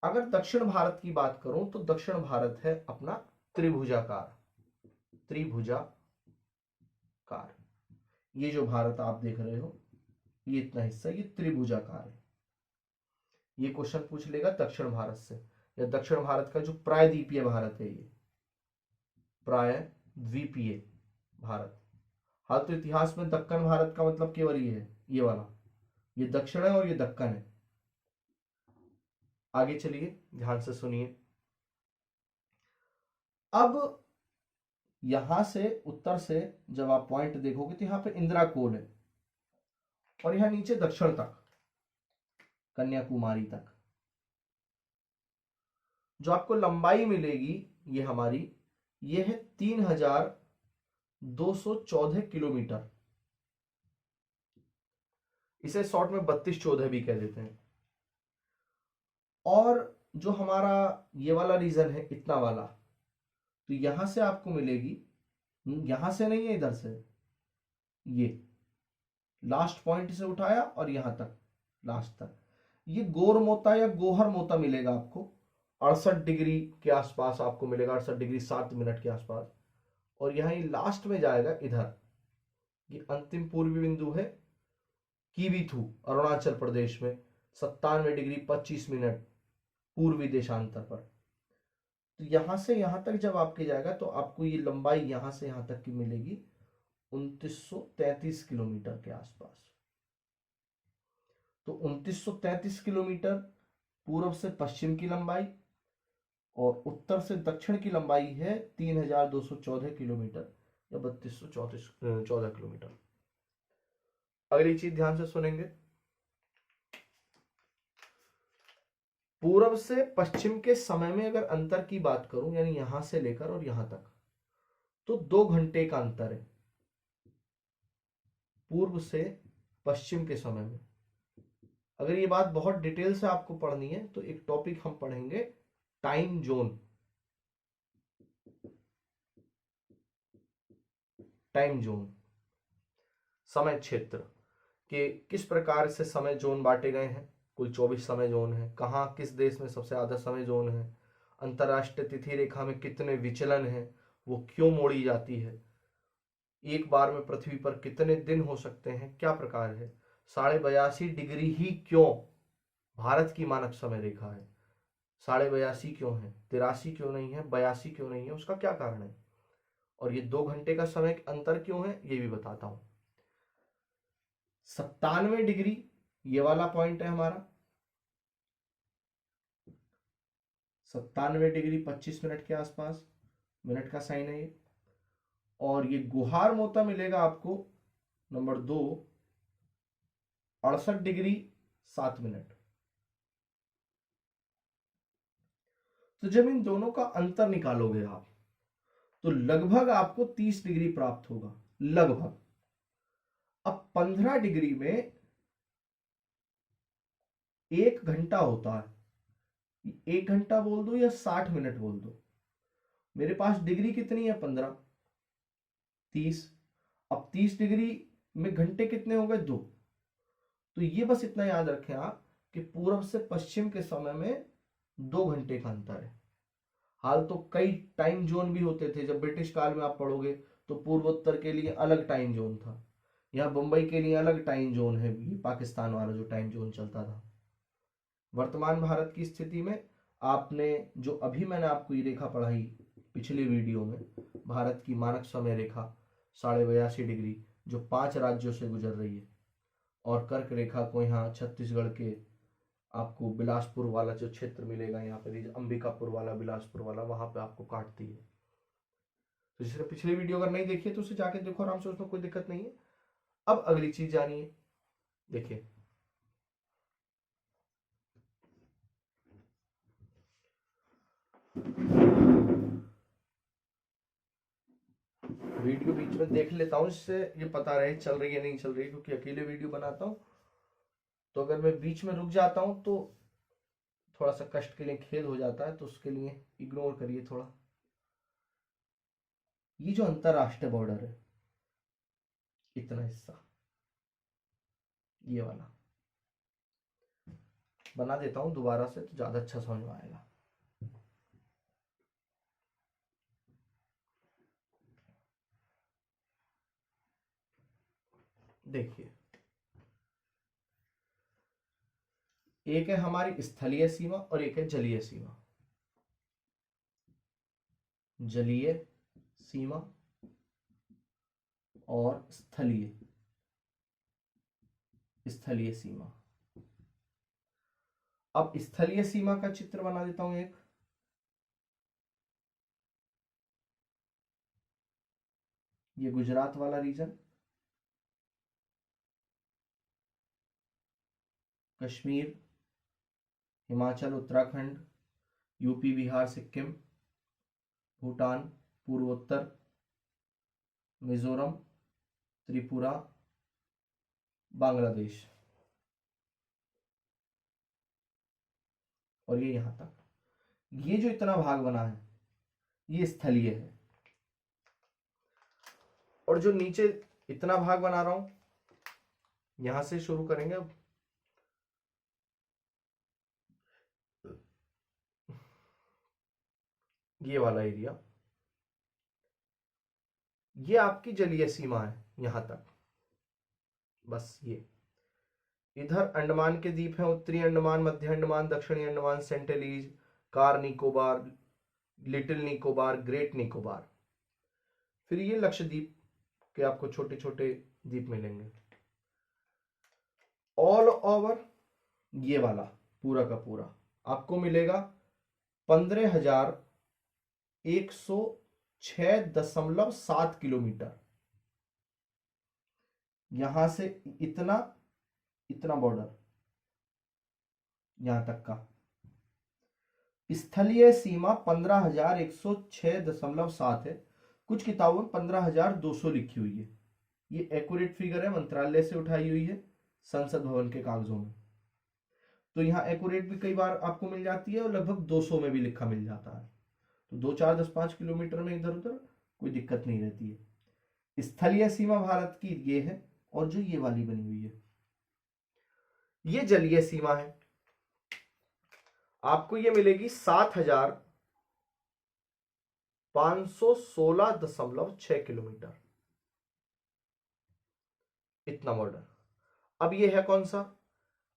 अगर दक्षिण भारत की बात करूं तो दक्षिण भारत है अपना त्रिभुजाकार, त्रिभुजाकार। ये जो भारत आप देख रहे हो, ये इतना हिस्सा, ये त्रिभुजाकार है। ये क्वेश्चन पूछ लेगा दक्षिण भारत से, या दक्षिण भारत का जो प्रायद्वीपीय भारत है, ये प्रायद्वीपीय भारत। हाल तो इतिहास में दक्कन भारत का मतलब केवल ये है, ये वाला, ये दक्षिण है और ये दक्कन है। आगे चलिए, ध्यान से सुनिए। अब यहां से उत्तर से जब आप पॉइंट देखोगे तो यहां पे इंदिरा कोल है, और यहां नीचे दक्षिण तक, कन्याकुमारी तक जो आपको लंबाई मिलेगी ये हमारी, ये है 3214 किलोमीटर। इसे शॉर्ट में 3214 भी कह देते हैं। और जो हमारा ये वाला रीजन है, इतना वाला, तो यहां से आपको मिलेगी, यहां से नहीं है, इधर से, ये लास्ट पॉइंट से उठाया और यहां तक, लास्ट तक, ये गोरमोता या गोहर मोता मिलेगा आपको। 68 डिग्री के आसपास आपको मिलेगा, 68 डिग्री 7 मिनट के आसपास। और यहां ये लास्ट में जाएगा इधर, ये अंतिम पूर्वी बिंदु है कीबीथू, अरुणाचल प्रदेश में 97 डिग्री 25 मिनट पूर्वी देशांतर पर। तो यहां से यहां तक जब आपके जाएगा तो आपको ये लंबाई यहां से यहां तक की मिलेगी 2933 किलोमीटर के आसपास। तो 2933 किलोमीटर पूर्व से पश्चिम की लंबाई, और उत्तर से दक्षिण की लंबाई है 3214 किलोमीटर या 3214 किलोमीटर। अगली चीज ध्यान से सुनेंगे। पूर्व से पश्चिम के समय में अगर अंतर की बात करूं, यानी यहां से लेकर और यहां तक, तो 2 घंटे का अंतर है पूर्व से पश्चिम के समय में। अगर ये बात बहुत डिटेल से आपको पढ़नी है तो एक टॉपिक हम पढ़ेंगे, टाइम जोन। टाइम जोन, समय क्षेत्र के किस प्रकार से समय जोन बांटे गए हैं। कुल 24 समय जोन है। कहाँ किस देश में सबसे ज्यादा समय जोन है, अंतरराष्ट्रीय तिथि रेखा में कितने विचलन हैं, वो क्यों मोड़ी जाती है, एक बार में पृथ्वी पर कितने दिन हो सकते हैं, क्या प्रकार है, 82.5 डिग्री ही क्यों भारत की मानक समय रेखा है, 82.5 क्यों है, 83 क्यों नहीं है, 82 क्यों नहीं है, उसका क्या कारण है, और ये 2 घंटे का समय अंतर क्यों है, ये भी बताता हूं। 97 डिग्री ये वाला पॉइंट है हमारा, 97 डिग्री 25 मिनट के आसपास, मिनट का साइन है ये। और ये गुहार मोता मिलेगा आपको नंबर 2, 68 डिग्री 7 मिनट। तो जब इन दोनों का अंतर निकालोगे आप तो लगभग आपको 30 डिग्री प्राप्त होगा, लगभग। अब 15 डिग्री में 1 घंटा होता है, 1 घंटा बोल दो या 60 मिनट बोल दो, मेरे पास डिग्री कितनी है 15, 30। अब 30 डिग्री में घंटे कितने हो गए 2। तो ये बस इतना याद रखें आप कि पूर्व से पश्चिम के समय में 2 घंटे का अंतर है। हाल तो कई टाइम जोन भी होते थे, जब ब्रिटिश काल में आप पढ़ोगे तो पूर्वोत्तर के लिए अलग टाइम जोन था, यहाँ बंबई के लिए अलग टाइम जोन है, ये पाकिस्तान वाला जो टाइम जोन चलता था। वर्तमान भारत की स्थिति में आपने जो अभी मैंने आपको ये रेखा पढ़ाई पिछले वीडियो में, भारत की मानक समय रेखा 82.5 डिग्री जो 5 राज्यों से गुजर रही है, और कर्क रेखा को यहाँ छत्तीसगढ़ के आपको बिलासपुर वाला जो क्षेत्र मिलेगा, यहाँ पे अंबिकापुर वाला, बिलासपुर वाला, वहां पे आपको काटती है। तो जिसने पिछले वीडियो अगर नहीं देखी है तो उसे जाके देखो आराम से, उसमें कोई दिक्कत नहीं है। अब अगली चीज जानिए, देखिए वीडियो बीच में देख लेता हूँ, इससे ये पता रहे चल रही है नहीं चल रही है, क्योंकि अकेले वीडियो बनाता हूँ तो अगर मैं बीच में रुक जाता हूँ तो थोड़ा सा कष्ट के लिए खेद हो जाता है, तो उसके लिए इग्नोर करिए थोड़ा। ये जो अंतरराष्ट्रीय बॉर्डर है, इतना हिस्सा ये वाला बना देता हूं दोबारा से तो ज्यादा अच्छा समझ में आएगा। देखिए, एक है हमारी स्थलीय सीमा और एक है जलीय सीमा। जलीय सीमा और स्थलीय सीमा। अब स्थलीय सीमा का चित्र बना देता हूं एक, ये गुजरात वाला रीजन, कश्मीर, हिमाचल, उत्तराखंड, यूपी, बिहार, सिक्किम, भूटान, पूर्वोत्तर, मिजोरम, त्रिपुरा, बांग्लादेश, और ये यहां तक। ये जो इतना भाग बना है ये स्थलीय है, और जो नीचे इतना भाग बना रहा हूं यहां से शुरू करेंगे अब, ये वाला एरिया, ये आपकी जलीय सीमा है यहां तक, बस ये। इधर अंडमान के द्वीप हैं, उत्तरी अंडमान, मध्य अंडमान, दक्षिणी Andaman, Sentinelese, Car Nicobar, little Nicobar, great Nicobar. फिर ये लक्षद्वीप के आपको छोटे छोटे द्वीप मिलेंगे। ऑल ओवर ये वाला पूरा का पूरा आपको मिलेगा 15,106.7 किलोमीटर। यहां से इतना बॉर्डर यहां तक का। स्थलीय सीमा 15,106.7 है, कुछ किताबों में 15,200 लिखी हुई है। ये एक्यूरेट फिगर है, मंत्रालय से उठाई हुई है, संसद भवन के कागजों में। तो यहाँ एक्यूरेट भी कई बार आपको मिल जाती है और लगभग 200 में भी लिखा मिल जाता है, तो 2, 4, 10, 5 किलोमीटर में इधर उधर कोई दिक्कत नहीं रहती है। स्थलीय सीमा भारत की ये है, और जो ये वाली बनी हुई है ये जलीय सीमा है, आपको ये मिलेगी 7,000 516.6 किलोमीटर, इतना बॉर्डर। अब ये है कौन सा,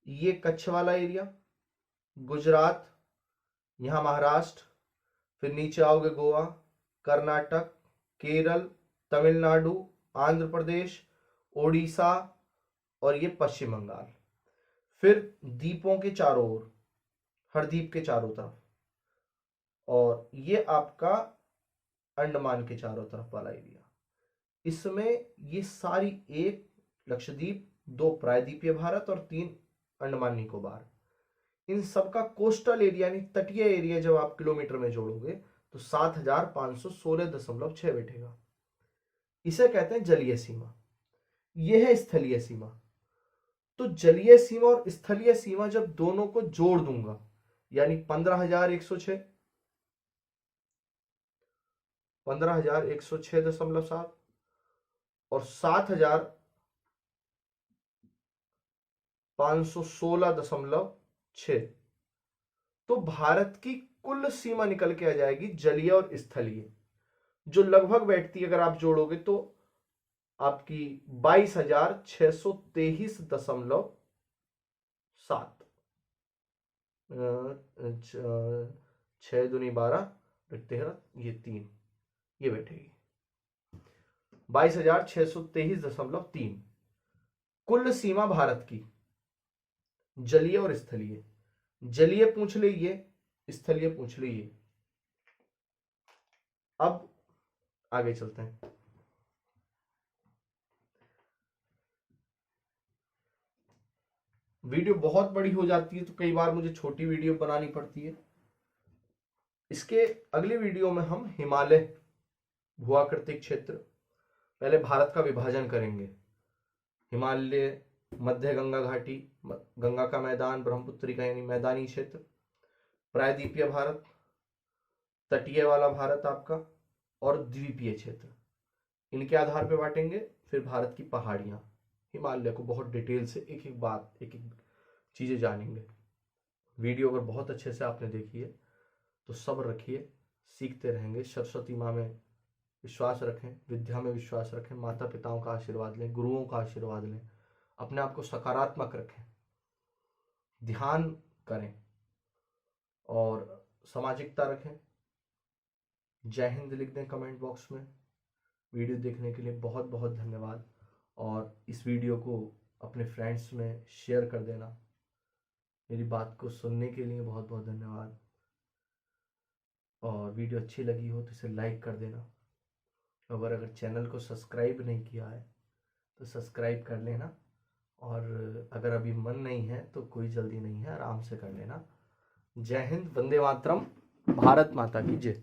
ये कच्छ वाला एरिया, गुजरात, यहां महाराष्ट्र, फिर नीचे आओगे गोवा, कर्नाटक, केरल, तमिलनाडु, आंध्र प्रदेश, ओडिशा और ये पश्चिम बंगाल। फिर द्वीपों के चारों ओर, हर द्वीप के चारों तरफ, और ये आपका अंडमान के चारों तरफ वाला एरिया। इसमें ये सारी, एक लक्षद्वीप, 2 प्रायद्वीपीय भारत और 3 अंडमान निकोबार, इन सबका कोस्टल एरिया यानी तटीय एरिया जब आप किलोमीटर में जोड़ोगे तो 7516.6 बैठेगा। इसे कहते हैं जलीय सीमा। यह है स्थलीय सीमा। तो जलीय सीमा और स्थलीय सीमा जब दोनों को जोड़ दूंगा यानी 15,106, 15,106.7 और 7,516.6, तो भारत की कुल सीमा निकल के आ जाएगी जलीय और स्थलीय, जो लगभग बैठती है अगर आप जोड़ोगे तो आपकी 22,623.7, 6 दूनी 12, 13, ये 3, ये बैठेगी 22,623.3 कुल सीमा भारत की, जलीय और स्थलीय। जलीय पूछ लीजिए, स्थलीय पूछ लीजिए। अब आगे चलते हैं। वीडियो बहुत बड़ी हो जाती है तो कई बार मुझे छोटी वीडियो बनानी पड़ती है। इसके अगले वीडियो में हम हिमालय भूआकृतिक क्षेत्र, पहले भारत का विभाजन करेंगे। हिमालय, मध्य गंगा घाटी, गंगा का मैदान, ब्रह्मपुत्री का यानी मैदानी क्षेत्र, प्रायद्वीपीय भारत, तटीय वाला भारत आपका, और द्वीपीय क्षेत्र, इनके आधार पर बांटेंगे। फिर भारत की पहाड़ियां, हिमालय को बहुत डिटेल से एक एक बात, एक एक चीजें जानेंगे। वीडियो अगर बहुत अच्छे से आपने देखी है तो सब्र रखिए, सीखते रहेंगे। सरस्वती माँ में विश्वास रखें, विद्या में विश्वास रखें, माता पिताओं का आशीर्वाद लें, गुरुओं का आशीर्वाद लें, अपने आप को सकारात्मक रखें, ध्यान करें और सामाजिकता रखें। जय हिंद लिख दें कमेंट बॉक्स में। वीडियो देखने के लिए बहुत बहुत धन्यवाद, और इस वीडियो को अपने फ्रेंड्स में शेयर कर देना। मेरी बात को सुनने के लिए बहुत बहुत धन्यवाद, और वीडियो अच्छी लगी हो तो इसे लाइक कर देना। अगर चैनल को सब्सक्राइब नहीं किया है तो सब्सक्राइब कर लेना, और अगर अभी मन नहीं है तो कोई जल्दी नहीं है, आराम से कर लेना। जय हिंद, वंदे मातरम, भारत माता की जय।